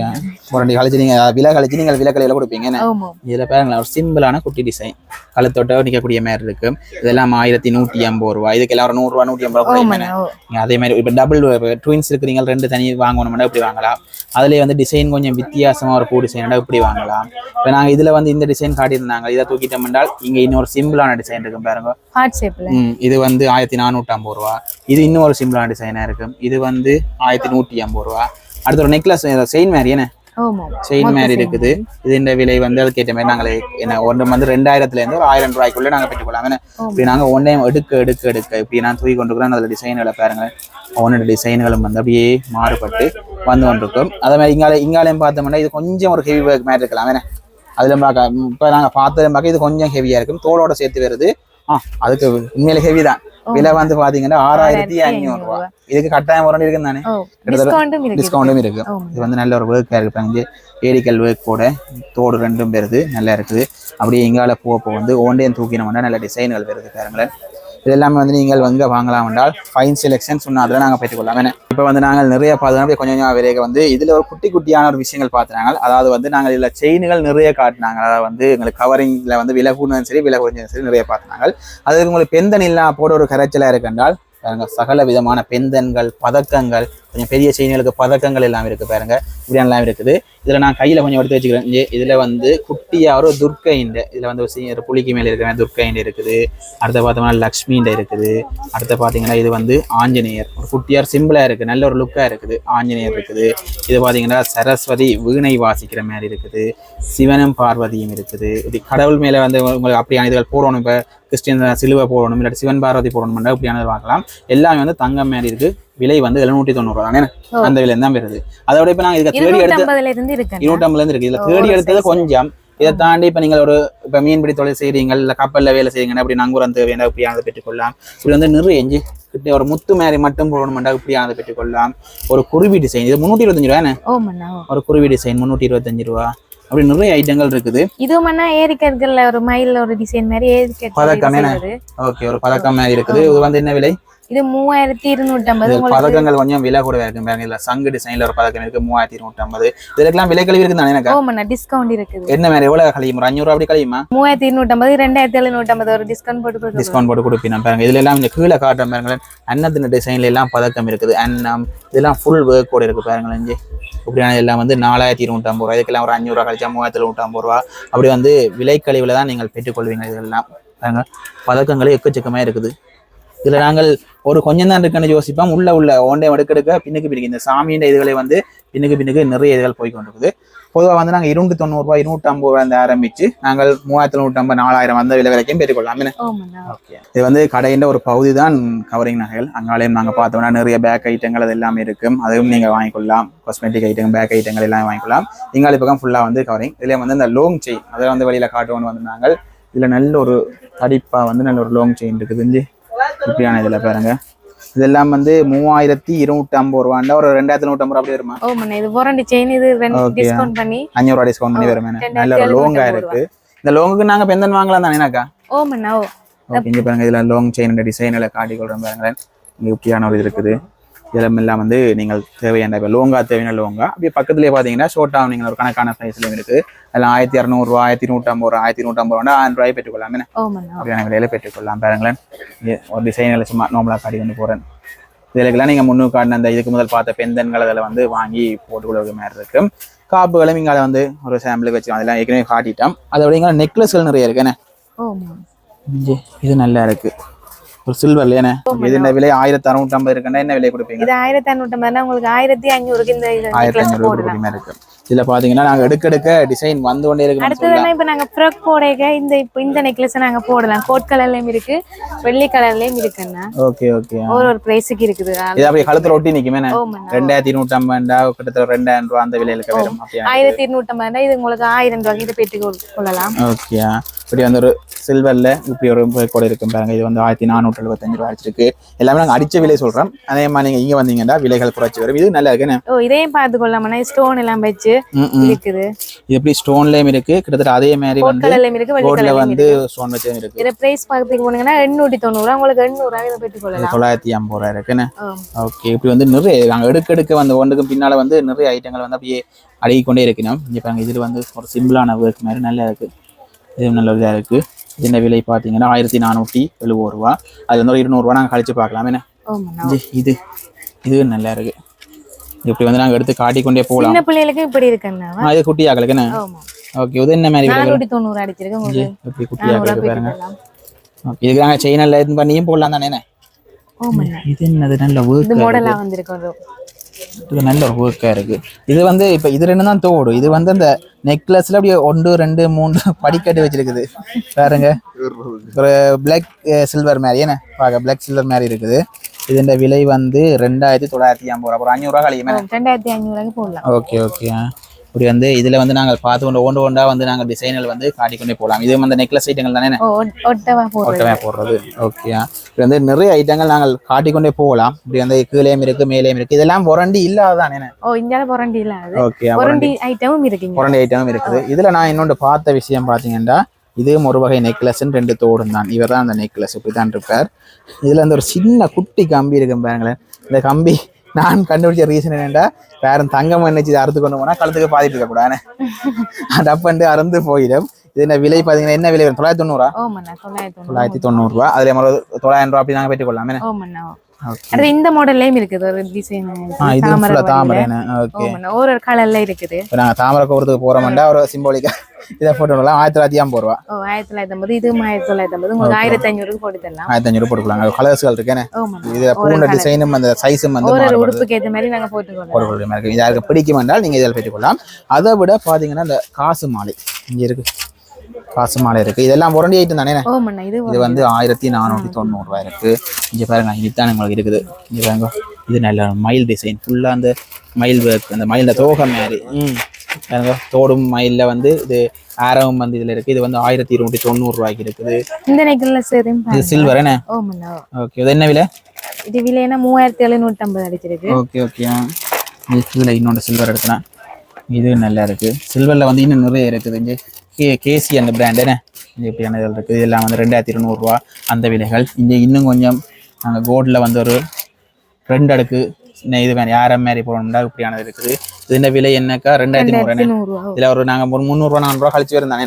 பொரண்டி கழிச்சு நீங்க விலை கழிச்சு நீங்கள் விலை கலையில கொடுப்பீங்க. இதுல பாருங்களா ஒரு சிம்பிளான குட்டி டிசைன் கழுத்தோட்ட நிற்கக்கூடிய மாதிரி இருக்கு. இதெல்லாம் 1150 ரூபாய். இதுக்கெல்லாம் ஒரு 100 ரூபா 150 ரூபாய். அதே மாதிரி இப்போ டபுள் ட்வின்ஸ் இருக்கிறீங்க, 2 தனி வாங்கணும்னா இப்படி வாங்கலாம். அதுலேயே வந்து டிசைன் கொஞ்சம் வித்தியாசமாக ஒரு பூ டிசைன் இப்படி வாங்கலாம். இப்போ நாங்கள் இதில் வந்து இந்த டிசைன் காட்டியிருந்தாங்க. இதை தூக்கிட்டோம் என்றால் இங்கே இன்னொரு சிம்பிளான டிசைன் இருக்கும் பாருங்க. ஹார்ட் ஷேப்ல. இது வந்து 1450 ரூபா. இது இன்னும் ஒரு சிம்பிளான டிசைனாக இருக்கும். இது வந்து 1150 ரூபா. அடுத்த ஒரு நெக்லஸ் செயின் மாதிரி செயின் மாதிரி இருக்குது. இது இந்த விலை வந்து அதுக்கேற்ற மாதிரி நாங்கள் என்ன ஒன்று வந்து 2000 இருந்து ஒரு 1000 ரூபாய்க்குள்ளே நாங்கள் பெற்றுக்கொள்ளலாம். இப்படி நாங்கள் ஒன் டைம் எடுக்க இப்படி நான் தூக்கி கொண்டிருக்கிறோம். அதில் டிசைன்களை பாருங்க. ஒன்னோட டிசைன்களும் வந்து அப்படியே மாறுபட்டு வந்து கொண்டிருக்கும். அதே மாதிரி இங்காலையும் பார்த்தோம்னா இது கொஞ்சம் ஒரு ஹெவி ஒர்க் மாதிரி இருக்கலாம். அதுல பார்க்க இப்போ நாங்கள் பார்த்ததும் பார்க்க இது கொஞ்சம் ஹெவியா இருக்கும். தோளோட சேர்த்து வருது. அதுக்கு உண்மையில ஹெவி தான். விலை வந்து பாத்தீங்கன்னா 6500 ரூபாய். இதுக்கு கட்டாயம் வரணும் இருக்குன்னு தானே, டிஸ்கவுண்டும் இருக்கு. இது வந்து நல்ல ஒரு ஒர்க்கா இருக்கு. ஏரிக்கல் ஒர்க் கூட தோடு 2 வருது, நல்லா இருக்குது. அப்படியே எங்கால போக வந்து ஓண்டையும் தூக்கினோம்னா நல்ல டிசைன்கள் வருது பாருங்களேன். இது எல்லாமே வந்து நீங்கள் எங்கே வாங்கலாம் என்றால் ஃபைன் செலெக்ஷன் சொன்னால் அதில் நாங்கள் பெற்றுக்கொள்ளலாம். இப்போ வந்து நாங்கள் நிறைய பார்த்தோம்னா கொஞ்சம் கொஞ்சம் விலையை வந்து இதில் ஒரு குட்டியான ஒரு விஷயங்கள் பார்த்துனாங்க. அதாவது வந்து நாங்கள் இதில் செயின்கள் நிறைய காட்டினாங்க. அதாவது வந்து எங்களுக்கு கவரிங்கில் வந்து விலை கூடவும் சரி விலை குறைஞ்சதும் சரி நிறைய பார்த்துனாங்க. அது உங்களுக்கு பெந்தன் இல்லாமல் போட ஒரு கரைச்சலாக இருக்குன்றால் சகல விதமான பெந்தன்கள், பதக்கங்கள், கொஞ்சம் பெரிய செயின்களுக்கு பதக்கங்கள் எல்லாம் இருக்கு பாருங்க. இப்படியெல்லாம் இருக்குது. இதுல நான் கையில கொஞ்சம் எடுத்து வச்சுக்கிறேன். இதுல வந்து குட்டியா ஒரு துர்க்கைண்ட், இதுல வந்து ஒரு புலிக்கு மேல இருக்கிற துர்க்கைண்ட் இருக்குது. அடுத்த பார்த்தோம்னா லக்ஷ்மிண்ட இருக்குது. அடுத்த பாத்தீங்கன்னா இது வந்து ஆஞ்சநேயர், ஒரு குட்டியார் சிம்பிளா இருக்கு, நல்ல ஒரு லுக்கா இருக்குது. ஆஞ்சநேயர் இருக்குது. இது பாத்தீங்கன்னா சரஸ்வதி வீணை வாசிக்கிற மாதிரி இருக்குது. சிவனும் பார்வதியும் இருக்குது. இது கடவுள் மேல வந்து உங்களுக்கு அப்படியான இதுகள் போடணும். இப்ப கிறிஸ்டியன் சிலுவை போடணும், இல்லாட்டி சிவன் பார்வதி போடணும், அப்படியானது வாங்கலாம். எல்லாமே வந்து தங்கம் மாதிரி இருக்கு. விலை வந்து 790 ரூபா தானே, அந்த விலை தான் வருது. அதோட இப்ப நாங்க இதுக்கு தேடி எடுத்து 250 இருக்கு. இதுல தேடி எடுத்தது கொஞ்சம். இதை தாண்டி இப்ப நீங்கள் ஒரு இப்ப மீன்பிடி தொழில் செய்றீங்க, இல்ல கப்பல்ல வேலை செய்யுங்க, அப்படி நங்கூரம் தேவையான இப்படியானதை பெற்றுக்கொள்ளலாம். இப்படி வந்து நிறைய கிட்ட ஒரு முத்து மாதிரி மட்டும் போடணும்டா இப்படியானதை பெற்றுக்கொள்ளலாம். ஒரு குருவி டிசைன் இது 325 ரூபா. ஒரு குருவி டிசைன் 325 ரூபா. அப்படி நிறைய ஐட்டங்கள் இருக்குது. இது மண்ணா ஏரிக்கல்ல ஒரு மயில் ஒரு டிசைன் மாதிரி ஏரிக்கல் பதக்கம். ஓகே, ஒரு பதக்கம் மாதிரி இருக்குது. இது வந்து என்ன விலை? இது 3250. பதக்கங்கள் கொஞ்சம் விலை கூட இருக்கு பாருங்க. இல்ல சங்கு டிசைன்ல ஒரு பதக்கம் இருக்கு 3250. இதுக்கெல்லாம் விலை கழிவு இருக்கு தானே? எனக்கு ஓமண்ணா டிஸ்கவுண்ட் இருக்குது. என்ன மாதிரி எவ்வளவு கழியும்? 500 ரூபா அப்படி கழியுமா? 3250 2750 ஒரு டிஸ்கவுண்ட் போட்டு கொடுப்பீங்க பாருங்க. இதுல எல்லாம் இந்த கீழே காட்டுறேன் பாருங்களேன். அன்னத்தின டிசைன்ல எல்லாம் பதக்கம் இருக்குது. அன்னம் இதெல்லாம் ஃபுல் ஒர்க் கூட இருக்கு பாருங்களேன். இப்படியான எல்லாம் வந்து 4250 ரூபா. இதுக்கெல்லாம் ஒரு 500 ரூபா கழிச்சா 3750 ரூபா. அப்படி வந்து விலை கழிவுல தான் நீங்கள் பெற்றுக்கொள்வீங்க. இதெல்லாம் பாருங்க, பதக்கங்களே எக்கச்சக்கமா இருக்குது. இதுல நாங்கள் ஒரு கொஞ்சம் தான் இருக்குன்னு யோசிப்போம். உள்ள ஒன்றை எடுக்க பின்னுக்கு இந்த சாமியின் இதுகளை வந்து பின்னுக்கு நிறைய இதுகள் போய்கொண்டிருக்குது. பொதுவாக வந்து நாங்கள் 290 ரூபாய் 250 ரூபாய் ஆரம்பிச்சு நாங்கள் 3750 4000 அந்த விலை வரைக்கும் பெற்றுக்கொள்ளலாம். இது வந்து கடையின் ஒரு பகுதி தான் கவரிங் நகைகள். அங்காலையும் நாங்கள் பார்த்தோம்னா நிறைய பேக் ஐட்டங்கள் அது எல்லாமே இருக்கும். அதுவும் நீங்கள் வாங்கிக்கொள்ளலாம். காஸ்மெட்டிக் ஐட்டம், பேக் ஐட்டங்கள் எல்லாம் வாங்கிக்கொள்ளலாம். இங்காலி பக்கம் ஃபுல்லாக வந்து கவரிங். இதுல வந்து இந்த லோங் செயின் அதை வந்து வெளியில காட்டுவோன்னு வந்து நாங்கள் இதுல நல்ல ஒரு தடிப்பா வந்து நல்ல ஒரு லோங் செயின் இருக்குது. இப்படியான இதுல பாருங்க. இதெல்லாம் வந்து 3250 ரூபாண்டா ஒரு 2150 ரூபா அப்படி வருமா? இது வாரண்டி செயின். இது டிஸ்கவுண்ட் பண்ணி 500 ரூபாய் டிஸ்கவுண்ட் பண்ணி வருமே. நல்ல ஒரு லோங்கா இருக்கு. இந்த லோங்குக்கு நாங்க பெந்தன் வாங்கலாம் தானே? எனக்கா இங்க பாருங்க. இதுல லோங் செயின் டிசைன்ல காட்டி கொள்றேன் பாருங்களேன். இங்க இப்படியான ஒரு இது இருக்குது. இதெல்லாம் வந்து நீங்கள் தேவையான இப்போ லோங்கா தேவையான லோங்கா. அப்படியே பக்கத்துலேயே பார்த்தீங்கன்னா ஷோர்ட்டாக நீங்கள் ஒரு கணக்கான ப்ரைஸ்லையும் இருக்குது. அதெல்லாம் 1200 ரூபா 1150 ரூபா 1150 ரூபா 1000 ரூபாய் பெற்றுக்கொள்ளாமே அப்படியான விலையில பெற்றுக்கொள்ளலாம் பாருங்களேன். ஒரு டிசைன்களை சும்மா நார்மலாக காட்டி கொண்டு போகிறேன். இதுக்கெல்லாம் நீங்கள் முன்னுக்கு காட்டின அந்த இதுக்கு முதல் பார்த்த பெந்தன்கள் அதில் வந்து வாங்கி போட்டுக்கொள்ள மாதிரி இருக்கும். காப்புகளும் இங்கே வந்து ஒரு சாம்பிளுக்கு வச்சு அதெல்லாம் ஏற்கனவே காட்டிட்டோம். அதை விட இங்கே நெக்லஸ்கள் நிறைய இருக்குண்ணே. இது நல்லா இருக்கு. ஒரு சில்வர்ல என்ன இது என்ன விலை 1650 இருக்குன்னா என்ன விலை கொடுப்பீங்க? இது 1550 உங்களுக்கு 1500க்கு இந்த 1500 இருக்கு. இதுல பாத்தீங்கன்னா நாங்க எடுக்க டிசைன் வந்து கொண்டே இருக்கு. அடுத்தது இப்ப நாங்க ஃப்ராக் போடக இந்த நெக்லஸ் நாங்க போடலாம். கோட் கலர்லயும் இருக்கு, வெள்ளி கலர்லயும் இருக்குன்னா. Okay okay. ஒரு பிரைஸ்க்கு இருக்குது. இது அப்படியே கழுத்துல ஒட்டி நிக்குமே. 2250 கிட்டத்தட்ட 2000 ரூபாய் அந்த விலையில வரும். 1250 இது உங்களுக்கு 1000 ரூபாய்க்கு இது பெட்டி கொள்ளலாம். ஓகே. இப்படி வந்து ஒரு சில்வர்ல இப்படி ஒரு கூட இருக்கும் பாருங்க. இது வந்து 1475 ரூபாய் வச்சிருக்கு. எல்லாமே நாங்க அடிச்ச விலை சொல்றோம். அதே மாதிரி நீங்க இங்க வந்தீங்கன்னா விலைகள் குறைச்சி வரும். இது நல்லா இருக்குன்னு. இதையும் பார்த்து கொள்ளலாம்னா ஸ்டோன் எல்லாம் வச்சு இருக்குது. இது எப்படி ஸ்டோன்லயும் இருக்கு, கிட்டத்தட்ட அதே மாதிரி வந்து கோட்ல வந்து ஸ்டோன் வச்சதும் இருக்கு. இத பிரைஸ் பார்த்துட்டு போனீங்கன்னா 890 உங்களுக்கு 800 ரூபாய் இத பெட்டி கொள்ளலாம். 950 ரூபாய் இருக்குன்னு. ஓகே. இப்படி வந்து நிறைய நாங்க எடுக்க வந்து ஒன்றுக்கு பின்னால வந்து நிறைய ஐட்டங்கள் வந்து அப்படியே அடங்கி கொண்டே இருக்கணும். இங்க பாருங்க இதுல வந்து ஒரு சிம்பிளான ஒர்க் மாதிரி நல்லா இருக்கு. இது நல்ல இதாக இருக்கு. இந்த விலை பார்த்தீங்கன்னா 1470 ரூபா. அதுல இருந்து 200 ரூபா நாங்கள் கழிச்சு பார்க்கலாம். என்ன இது இது நல்லா இருக்கு. இப்படி வந்து நாங்கள் எடுத்து காட்டிக்கொண்டே போகலாம். சின்ன பிள்ளைகளுக்கு இப்படி இருக்குன்னா இது குட்டி ஆகலுக்குன்னு. ஓகே. இது என்ன மாதிரி 490 அடிச்சிருக்கு. இப்படி குட்டி ஆகலுக்கு பாருங்க. ஓகே. இதுக்கு நாங்கள் செயினில் இது பண்ணியும் போடலாம் தானே. இது என்னது நல்ல ஒர்க். இது மாடலா வந்திருக்கு. இது நல்ல ஒரு ஒர்க்கா இருக்கு. இது வந்து இப்ப இது ரெண்டு தான் தோடு. இது வந்து அந்த நெக்லஸ்ல அப்படியே 1 2 3 படிக்கட்டு வச்சிருக்குது பாருங்க. ஒரு பிளாக் சில்வர் மாதிரி என்ன பாக்க பிளாக் சில்வர் மாதிரி இருக்குது. இதோட விலை வந்து 2950 ரூபா. ஒரு 500 ரூபா கழியுமே. 2500 போடலாம். Okay okay. இப்படி வந்து இதுல வந்து நாங்கள் பார்த்து கொண்டு ஒண்டா வந்து நாங்கள் டிசைனில் வந்து காட்டிக்கொண்டே போகலாம். இது வந்து நெக்லஸ் ஐட்டங்கள் தானே ஒட்டவே போடுறது. ஓகே. இப்படி வந்து நிறைய ஐட்டங்கள் நாங்கள் காட்டிக்கொண்டே போகலாம். இப்படி வந்து கீழேயும் இருக்கு, மேலேயும் இருக்கு. இதெல்லாம் பொரண்டி இல்லாதானே. பொரண்டி இல்லாது. ஓகே. பொரண்டி ஐட்டமும் இருக்கு. பொரண்டி ஐட்டமும் இருக்குது. இதுல நான் இன்னொன்று பார்த்த விஷயம் பாத்தீங்கன்னா இதுவும் ஒரு வகை நெக்லஸ், 2 தோடும் தான். இவர் தான் அந்த நெக்லஸ். இப்படிதான் இருப்பார். இதுல அந்த ஒரு சின்ன குட்டி கம்பி இருக்கும் பாருங்களேன். இந்த கம்பி நான் கண்டுபிடிச்ச ரீசன் என்னென்னா வேற தங்கம் நினைச்சு அறுத்து கொண்டு போனா கழுத்துக்கு பாதிட்டு இருக்க கூடாது. டப்பண்டு அறுந்து போயிடும். இது என்ன விலை பாத்தீங்கன்னா என்ன விலை? 990 990 ரூபா. அதுல 900 ரூபா அப்படி நாங்க பெற்றுக் கொள்ளலாமே. இந்த மாடல்லயும் இருக்குது ஒரு டிசைன். இது தாமரை. ஓகே. ஒரு கலர்ல இருக்குது. நாங்க தாமரை கோரத்துக்கு போறோம்னா ஒரு சிம்பாலிக்கா இதை போட்டு 1950 ரூபா. 1950. இது 1950. உங்களுக்கு 1500 போட்டு தரலாம். 1500 போட்டுக்கலாம். கலர்ஸ்கள் இருக்கேனே. இது பூண்ட டிசைனும் அந்த சைஸும் வந்து ஒரு உடுப்புக்கு ஏத்த மாதிரி நாங்க போட்டுக்கலாம். இது யாருக்கு பிடிக்கும் என்றால் நீங்க இதில் பெற்றுக்கொள்ளலாம். அதை விட பாத்தீங்கன்னா இந்த காசு மாலை இங்க இருக்கு. காசு மாலை இருக்கு. இதெல்லாம் உரண்டி ஐட்டம் தானே. இது வந்து 1490 ரூபாய் இருக்கு. இங்க பாருங்க இதுதான் உங்களுக்கு இருக்குது. இங்க பாருங்க இது நல்ல மயில் டிசைன். ஃபுல்லா அந்த மயில் ஒர்க், அந்த மயில தோகை மாதிரி. தோடும் மயில வந்து இது ஆரவம் வந்து இதுல இருக்கு. இது வந்து 1290 ரூபாய்க்கு இருக்குது. இந்த நெக்லஸ் இது சில்வர் என்ன. ஓகே. இது என்ன விலை? இது விலைனா 3750 அடிச்சிருக்கு. Okay okay. இதுல இன்னொரு சில்வர் எடுத்தனா இது நல்லா இருக்கு. சில்வர்ல வந்து இன்னும் நிறைய இருக்குது. இங்க கேசி அந்த பிராண்ட் என்ன இப்படியான இதில் இருக்குது. இதெல்லாம் வந்து 2200 ரூபா அந்த விலைகள். இங்கே இன்னும் கொஞ்சம் நாங்கள் கோல்டில் வந்து ஒரு 2 அடுக்கு இது வேணும் யாரம் மாதிரி போகணும்னா இப்படியானது இருக்குது. இதுல விலை என்னக்கா 2300. இதுல ஒரு நாங்க 300 ரூபா 400 ரூபா கழிச்சு வருந்தானே.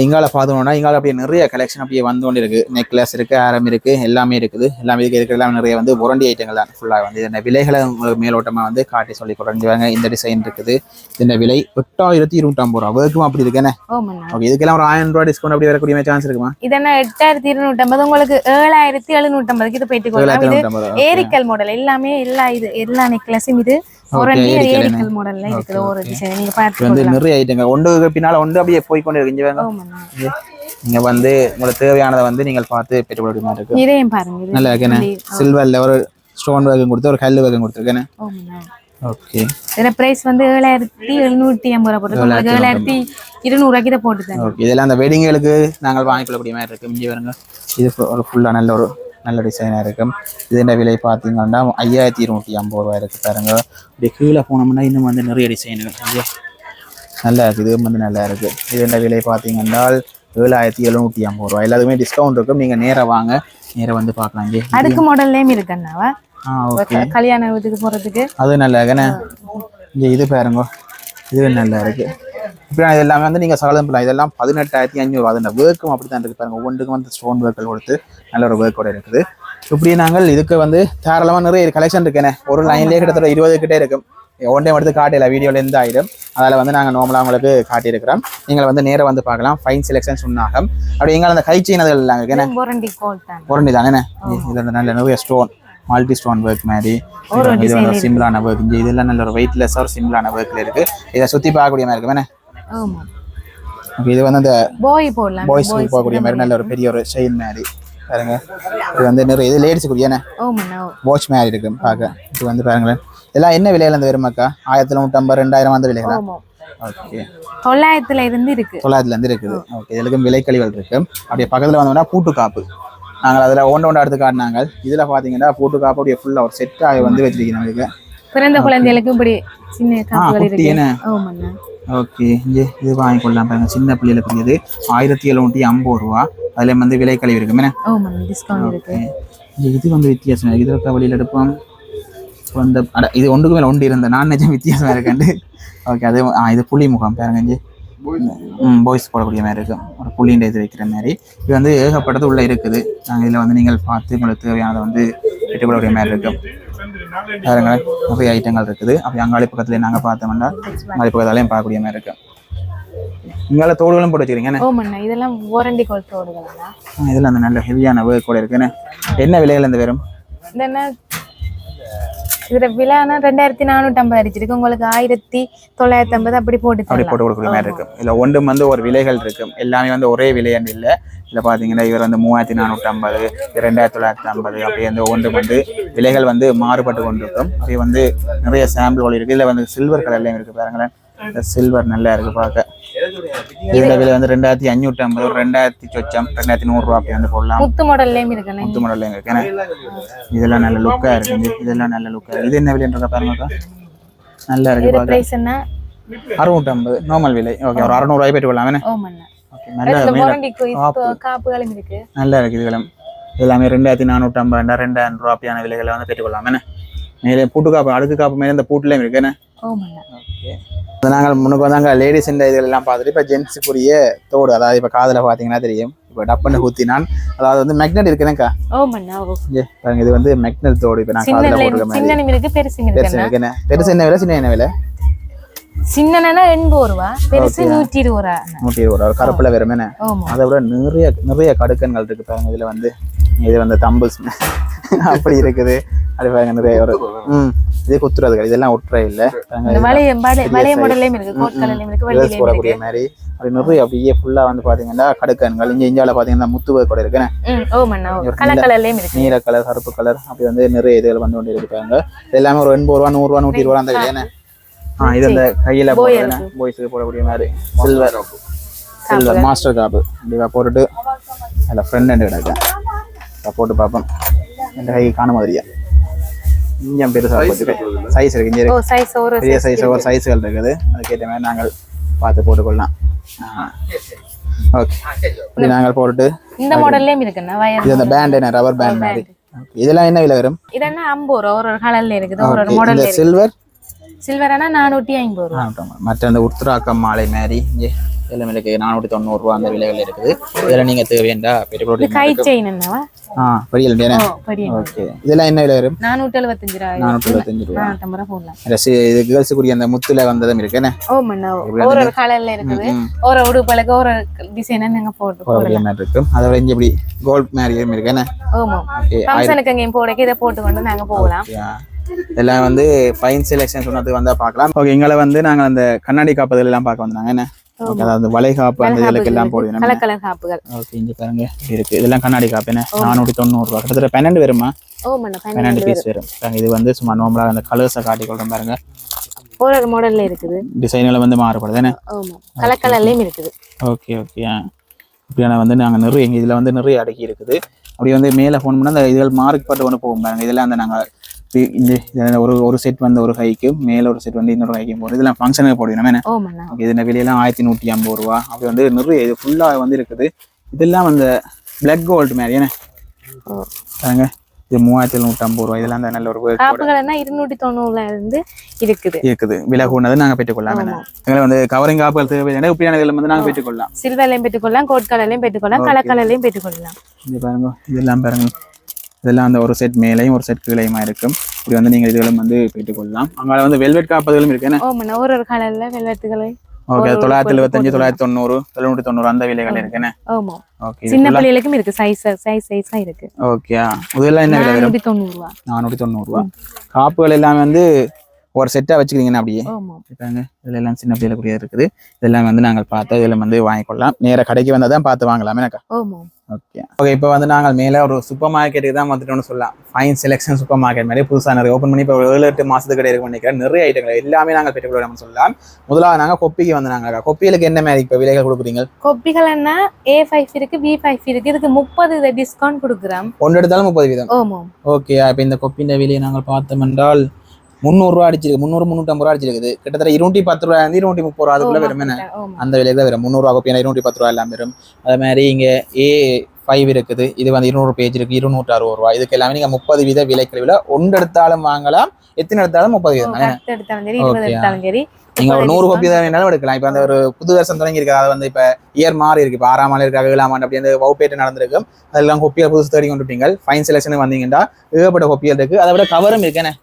இங்கால பார்த்தோம்னா இங்கால அப்படியே நிறைய கலெக்ஷன் அப்படியே வந்து கொண்டு இருக்கு. நெக்லஸ் இருக்கு, ஆரம் இருக்கு, எல்லாமே இருக்குது. எல்லாமே இருக்கிற எல்லாம் நிறைய வந்து புரண்டி ஐட்டங்கள் தான் ஃபுல்லாக வந்து. இந்த விலைகளை உங்களுக்கு மேலோட்டமா வந்து காட்டி சொல்லி கொடுறாங்க. இந்த டிசைன் இருக்குது. இந்த விலை 8250 ரூபா. ஒர்க்கும் அப்படி இருக்கேனே. ஓகே. இதுக்கெல்லாம் ஒரு 1000 ரூபா டிஸ்கவுண்ட் அப்படி வரக்கூடிய சான்ஸ் இருக்குமா? இதென்ன 8250 உங்களுக்கு 7750 இது போயிட்டு கொடுக்கலாம். ஏரிக்கல் மாடல் எல்லாமே எல்லா நெக்லஸும் இது ஏரிக்கல் மாடல்ல இருக்குது. ஒரு டிசைன் நீங்க பார்த்து வந்து நிறைய ஐட்டங்கள் ஒன்று பின்னால ஒன்று அப்படியே போய் கொண்டு இருக்கு. நீங்க வந்து உங்களுக்கு தேவையானதை வந்து நீங்கள் பார்த்து பெற்றுக்கொள்ள மாதிரி இருக்கு. இதையும் பாருங்க நல்லா இருக்கேன். சில்வர்ல ஒரு ஸ்டோன் வேகம் கொடுத்து ஒரு கல் வேகம் கொடுத்துருக்கேன். ஓகே. இதோட பிரைஸ் வந்து 7750 ரூபாய் போட்டு 7200 ரூபாய்க்கு இதை போட்டுட்டேன். ஓகே. இதெல்லாம் அந்த வெட்டிங்களுக்கு நாங்கள் வாங்கிக்கொள்ளக்கூடிய மாதிரி இருக்கு. இங்கே வருங்க. இது ஒரு ஃபுல்லா நல்ல டிசைனாக இருக்கும். இதோட விலை பார்த்தீங்கன்னா 5250 ரூபாய் இருக்குது பாருங்க. இப்படி கீழே போனோம்னா இன்னும் வந்து நிறைய டிசைனுகள் நல்லா இருக்குது. இது வந்து நல்லா இருக்குது. இதோட விலை பார்த்தீங்கன்னா 7750 ரூபாய். எல்லாத்துக்குமே டிஸ்கவுண்ட் இருக்கும். நீங்கள் நேராக வாங்க, நேராக வந்து பார்க்கலாம். இங்கே அடுக்கு மாடல்லையும் இருக்குண்ணாவா கல்யாண வீட்டுக்கு போகிறதுக்கு அது நல்லா இருக்குண்ணே. இங்கே இது பாருங்க, இது நல்லா இருக்குது. இப்போ இது எல்லாமே வந்து நீங்கள் சகலம் பண்ணலாம். இதெல்லாம் 18500 ரூபா. அந்த ஒர்க்கும் அப்படி தான் இருக்குது பாருங்க. ஒவ்வொன்றுக்கும் வந்து ஸ்டோன் ஒர்க்கள் கொடுத்து நல்ல ஒரு ஒர்க்கோட இருக்குது. இப்படி நாங்கள் இதுக்கு வந்து தாராளமாக நிறைய கலெக்ஷன் இருக்குண்ணே. ஒரு லைன்லேயே கிட்டத்தட்ட 20 கிட்டே இருக்கும். ஒன் டைம் எடுத்து காட்டல வீடியோல இருந்து ஆயிடும். அதில் வந்து நாங்கள் நார்மலாக உங்களுக்கு காட்டியிருக்கிறோம். நீங்கள் வந்து நேராக வந்து பார்க்கலாம். ஃபைன் செலெக்ஷன் சொன்னாகும். அப்படி எங்களை அந்த கை செயினதுகள் இல்லைங்க பொரண்டி தானே. இதில் வந்து நல்ல நிறைய ஸ்டோன் மல்டி ஸ்டோன் ஒர்க் மாதிரி இது வந்து சிம்பிளான ஒர்க். இங்கே இதெல்லாம் நல்ல ஒரு வெயிட்லெஸ் ஒரு சிம்பிளான ஒர்க்கில் இருக்குது. இதை சுற்றி பார்க்கக்கூடிய மாதிரி இருக்குமே. இது வந்து அந்த பாய்ஸ் போகக்கூடிய மாதிரி நல்ல ஒரு பெரிய ஒரு செயின் மாதிரி பாருங்க. இது வந்து நிறைய இது லேடிஸுக்குரிய வாட்ச் மாதிரி இருக்கு பார்க்க. இது வந்து பாருங்களேன். இதெல்லாம் என்ன விலையில இருந்து வருமாக்கா? 1950 2000 அந்த விலைகளா? ஓகே 900 இருந்து இருக்கு. 900 இருந்து இருக்குது. ஓகே இதுலக்கும் விலை கழிவுகள் இருக்கு. அப்படியே பக்கத்துல வந்தோம்னா பூட்டு காப்பு. நாங்கள் அதில் ஒன்று எடுத்து காட்டினாங்க. இதில் பார்த்தீங்கன்னா பூட்டு காப்பு அப்படியே ஃபுல்லாக ஒரு செட்டாக வந்து வச்சிருக்கீங்க இதுக்கு. பிறந்த குழந்தைகளுக்கு இப்படி சின்ன காப்புகள் இருக்கு. ஓகே இங்கே இது வாங்கிக்கொள்ளலாம் பாருங்க. சின்ன பிள்ளைகளுக்கு இது 1750 ரூபா. அதுல வந்து விலை கழிவு இருக்கு. இது வந்து வித்தியாசம். இது இருக்க வழியில் எடுப்போம் வந்து இது ஒன்றுக்கு மேலே ஒன்று இருந்த நான் நிஜம் வித்தியாசமாக இருக்கண்டு. ஓகே அது இது புள்ளி முகம் பாருங்க. இங்கே பாய்ஸ் போடக்கூடிய மாதிரி இருக்கும். ஒரு புள்ளின்ற இது வைக்கிற மாதிரி. இது வந்து ஏகப்பட்டது உள்ளே இருக்குது. நாங்கள் இதில் வந்து நீங்கள் பார்த்து உங்களுக்கு தேவையானதை வந்து பெற்றுக்கொள்ளக்கூடிய மாதிரி இருக்கும். பாருங்க நிறைய ஐட்டங்கள் இருக்குது. அப்படி அங்காளி பக்கத்துல நாங்கள் பார்த்தோம்னா அங்காளி பக்கத்தாலையும் பார்க்கக்கூடிய மாதிரி இருக்கும். இங்கால தோடுகளும் போட்டு வச்சுக்கிறீங்க. இதெல்லாம் வாரண்டி கோட் தோடுகள். இதெல்லாம் அந்த நல்ல ஹெவியான ஒர்க் கூட இருக்குன்னு. என்ன விலைகள் இந்த வெறும் இதுல விலைனா 2450 அடிச்சிருக்கு. உங்களுக்கு 1950 அப்படி போட்டு கொடுக்கக்கூடிய மாதிரி இருக்கும். இல்லை ஒன்றும் வந்து ஒரு விலைகள் இருக்கும். எல்லாமே வந்து ஒரே விலைன்னு இல்லை. இல்லை பார்த்தீங்கன்னா இவர் வந்து 3450 2950 அப்படி வந்து ஒன்று வந்து விலைகள் வந்து மாறுபட்டு கொண்டிருக்கும். அப்படி வந்து நிறைய சாம்பிள்கள் இருக்குது. இதில் வந்து சில்வர் கலர்லேயும் இருக்குது பாருங்களேன். இந்த சில்வர் நல்லா இருக்குது பார்க்க. இதோட விலை வந்து 2550 2000 சொச்சம் 2100 ரூபா அப்படி வந்து போடலாம். முத்து மாடல்லையும் இருக்கு. முத்து மாடல்லையும் இருக்கு. இதெல்லாம் நல்ல லுக்காக இருக்குது. இதெல்லாம் நல்ல லுக்காக. இது என்ன விலைன்றத பாருங்க. நல்லா இருக்கு பார்க்க. 650 நார்மல் விலை. ஓகே ஒரு 600 ரூபாய் போட்டு கொள்ளலாம். நல்லா இருக்கு. இதுகளும் எல்லாமே 2450 2000 ரூபா அப்படியான விலைகளை வந்து பெற்றுக்கொள்ளலாம். மேலே பூட்டு காப்பு அடுக்கு காப்பு மேலே இந்த பூட்டுலையும் இருக்குன்னு. நாங்கள் முன்னுக்கு வந்தாங்க லேடிஸ் இந்த இதுகள் எல்லாம் பார்த்துட்டு இப்போ ஜென்ஸுக்குரிய தோடு. அதாவது இப்போ காதில் பார்த்தீங்கன்னா தெரியும். இப்போ டப்புன்னு ஊற்றினான். அதாவது வந்து மேக்னெட் இருக்குதுக்கா. பாருங்க இது வந்து மேக்னெட் தோடு. இப்போ நான் காதில் போட்டுருக்கேன். பெருசு என்ன விலை சின்ன என்ன விலை? சின்னனா 80 ரூபா, பெருசு 120 ரூபா. 120 ரூபா கருப்புல வெறுமனே. அதை விட நிறைய கடுக்கன்கள் இருக்கு பாருங்க. இதுல வந்து இது வந்து தம்பிள்ஸ் அப்படி இருக்குது. அது பாருங்க நிறைய ஒரு இது குத்துறதுகள் இதெல்லாம் ஒற்றை இல்லை. வளைய மாடல்லையும் இருக்கு. கோட் கலர்லயும் இருக்கு. வளைய போடக்கூடிய மாதிரி அப்படி நிறைய அப்படியே ஃபுல்லா வந்து பாத்தீங்கன்னா கடுக்கன்கள். இங்க இந்தியாவில பாத்தீங்கன்னா முத்துவ கூட இருக்குன்னு. கலர் கலர்லயும் இருக்கு. நீல கலர் கருப்பு கலர் அப்படி வந்து நிறைய இதுகள் வந்து கொண்டு இருக்காங்க. எல்லாமே ஒரு 80 ரூபா 100 ரூபா 120 ரூபா அந்த விலையான. இது அந்த கையில பாய்ஸுக்கு போடக்கூடிய மாதிரி சில்வர் மாஸ்டர் காப்பு இப்படி போட்டுட்டு அதில் ஃப்ரெண்ட் ஹேண்டு கிடக்கேன் போட்டு பார்ப்போம். என் கை காண மாதிரியா இங்கே பெருசாக போட்டு சைஸ் இருக்கு. இங்கே பெரிய சைஸ் ஒரு சைஸுகள் இருக்குது. அதுக்கேற்ற மாதிரி நாங்கள் பார்த்து போட்டுக்கொள்ளலாம். ஓகே இப்படி நாங்கள் போட்டுட்டு இந்த மாடல்லையும் இருக்குண்ணா. இது அந்த பேண்ட் என்ன ரப்பர் பேண்ட் மாதிரி. இதெல்லாம் என்ன விலை வரும்? இதெல்லாம் 50 ரூபா ஒரு கலர்ல இருக்குது. ஒரு மாடல் சில்வர் சில்வரானா 450 ரூபா. மற்ற அந்த உத்ராக்கம் மாலை மாதிரி இங்கே எல்லாமே 490 ரூபா அந்த விலைகள் இருக்குது. இதெல்லாம் நீங்க தேவையா பெரிய கை செயின் என்னவா? ஓகே இதெல்லாம் என்ன விலை வரும்? 475 ரூபா. 475 ரூபா. 450 ரூபா போடலாம். இது கேர்ள்ஸுக்குரிய அந்த முத்துல வந்ததும் இருக்கு என்ன? ஓமண்ணா ஒரு கலர்ல இருக்குது. ஒரு உடுப்பலக்கு ஒரு டிசைன் நீங்க போடுற மாதிரி இருக்கும். அதோட இங்க இப்படி கோல்ட் மாதிரியும் இருக்கு என்ன? ஆமா ஃபங்க்ஷனுக்கு எங்கேயும் போடக்கு இதை போட்டு கொண்டு நாங்க போகலாம். எல்லாம் வந்து ஃபைன் செலெக்ஷன் சொன்னது வந்தா பார்க்கலாம். ஓகே எங்களை வந்து நாங்கள் அந்த கண்ணாடி காப்பதில் எல்லாம் பார்க்க வந்தாங்க என்ன? அதாவது வலை காப்பு அந்த இதுக்கு எல்லாம் போடுவோம். Colour colour காப்புகள். ஓகே இங்க பாருங்க இருக்கு. இதெல்லாம் கண்ணாடி காப்பு என்ன? 490 ரூபா. கிட்டத்தட்ட 12 வருமா? 12 பீஸ் வரும். இது வந்து சும்மா நார்மலா அந்த கலர்ஸை காட்டி கொள்றோம் பாருங்க. ஒரு மாடல்ல இருக்குது. டிசைன்ல வந்து மாறுபடுது என்ன? ஆமா கலர் கலர்லயும் இருக்குது. ஓகே ஓகே இப்படியான வந்து நாங்கள் நிறைய எங்கள் இதில் வந்து நிறைய அடக்கி இருக்குது. அப்படி வந்து மேலே ஃபோன் பண்ணால் அந்த இதுகள் மார்க் பட்டு ஒன்று போகும் பாருங்க. இதெல்லாம் அந்த நாங்கள் ஒரு செட் வந்து ஒரு கைக்கு மேலே ஒரு செட் வந்து இன்னொரு கைக்கும் போடுறது. இதெல்லாம் ஃபங்க்ஷனுக்கு போடுவோம் என்ன? ஓகே இது வெளியெல்லாம் 1150 ரூபா. அப்படி வந்து நிறைய இது ஃபுல்லாக வந்து இருக்குது. இதெல்லாம் அந்த பிளாக் கோல்டு மாதிரி என்ன பாருங்க. இது 3750 ரூபா. இதெல்லாம் அந்த நல்ல ஒரு 290 இருந்து இருக்குது. விலை கூடது நாங்கள் பெற்றுக்கொள்ளலாம். எங்களை வந்து கவரிங் காப்புகள் தேவை இப்படியான இதில் வந்து நாங்கள் பெற்றுக்கொள்ளலாம். சில்வர்லையும் பெற்றுக்கொள்ளலாம், கோட் கலர்லையும் பெற்றுக்கொள்ளலாம், கலர் கலர்லையும் பெற்றுக்கொள்ளலாம். இது பாருங்க இதெல்லாம் பாருங்க இதெல்லாம் அந்த ஒரு செட் மேலையும் ஒரு செட் கீழையுமா இருக்கும். இப்படி வந்து நீங்கள் இதுகளும் வந்து பெற்றுக்கொள்ளலாம். அங்கே வந்து வெல்வெட் காப்பதுகளும் இருக்கு என்ன? ஓமண்ணா ஒரு கலர்ல வெல்வெட்டுகளை. ஓகே 975 990 790 அந்த விலைகள் இருக்குன்னு. ஆமா ஓகே சின்ன பிள்ளைகளுக்கும் இருக்கு சைஸா இருக்கு. ஓகே இதெல்லாம் என்ன விலை வரும்? 490 ரூபாய். 490 ரூபாய். காப்புகள் எல்லாமே வந்து ஒரு செட்டா வச்சுக்கிறீங்கன்னா அப்படியே ஆமா இருக்காங்க. இதுல எல்லாம் சின்ன பிள்ளைகளுக்குரிய இருக்குது. இதெல்லாம் வந்து நாங்கள் பார்த்து இதில் வந்து வாங்கிக்கொள்ளலாம். நேர கடைக்கு வந்தால் தான் பார்த்து வாங்கலாம் எனக்கா. ஆமா ஓகே ஓகே இப்போ வந்து நாங்கள் மேலே ஒரு சூப்பர் மார்க்கெட்டுக்கு தான் வந்துட்டோம்னு சொல்லலாம். ஃபைன் செலெக்ஷன் சூப்பர் மார்க்கெட் மாதிரி புதுசாக நிறைய ஓப்பன் பண்ணி இப்போ 7-8 மாதத்துக்கு கிடையாது பண்ணிக்கிறேன். நிறைய ஐட்டங்கள் எல்லாமே நாங்கள் பெற்றுக்கொள்ளலாம்னு சொல்லலாம். முதலாவது நாங்கள் கொப்பிக்கு வந்து நாங்கள் கொப்பிகளுக்கு என்ன மாதிரி இப்போ விலைகள் கொடுக்குறீங்க? கொப்பிகள் என்ன A5 இருக்கு B5 இருக்கு. இதுக்கு 30 டிஸ்கவுண்ட் கொடுக்குறோம். ஒன்று எடுத்தாலும் 30%. ஆமா ஓகே இப்போ இந்த கொப்பின் விலையை நாங்கள் பார்த்தோம் என்றால் 300 ரூபா அடிச்சிருக்கு. 300-350 ரூபா அடிச்சிருக்குது. கிட்டத்தட்ட 210 ரூபா 230 ரூபா அதுக்குள்ள வரும். என்ன அந்த விலைக்கு தான் வரும். 300 ரூபா கொப்பி 210 ரூபா எல்லாம் வரும். அதே மாதிரி இங்கே A5 இருக்குது. இது வந்து 200 பேஜ் இருக்கு 260 ரூபா. இதுக்கு எல்லாமே நீங்க 30% விலைக்குள்ள ஒன்று எடுத்தாலும் வாங்கலாம். எத்தனை எடுத்தாலும் 30%. எடுத்தாலும் சரி 20 எடுத்தாலும் சரி. நீங்க ஒரு 100 கோப்பி தான் வேணாலும் எடுக்கலாம். இப்ப அந்த ஒரு புது வருஷம் தொடங்கி இருக்கு. அது வந்து இப்ப இயர் மாறி இருக்கு. இப்ப 6ஆம் ஆண்டு இருக்காங்க 7ஆம் ஆண்டு அப்படி அந்த வகுப்பேட்டு நடந்திருக்கு. அதெல்லாம் கொப்பியை புதுசு தேடி கொண்டுட்டீங்க. ஃபைன் செலெக்ஷனுக்கு வந்தீங்கன்னா ஏகப்பட்ட கொப்பிகள் இருக்கு. அதை விட கவரும் இருக்குன்னு.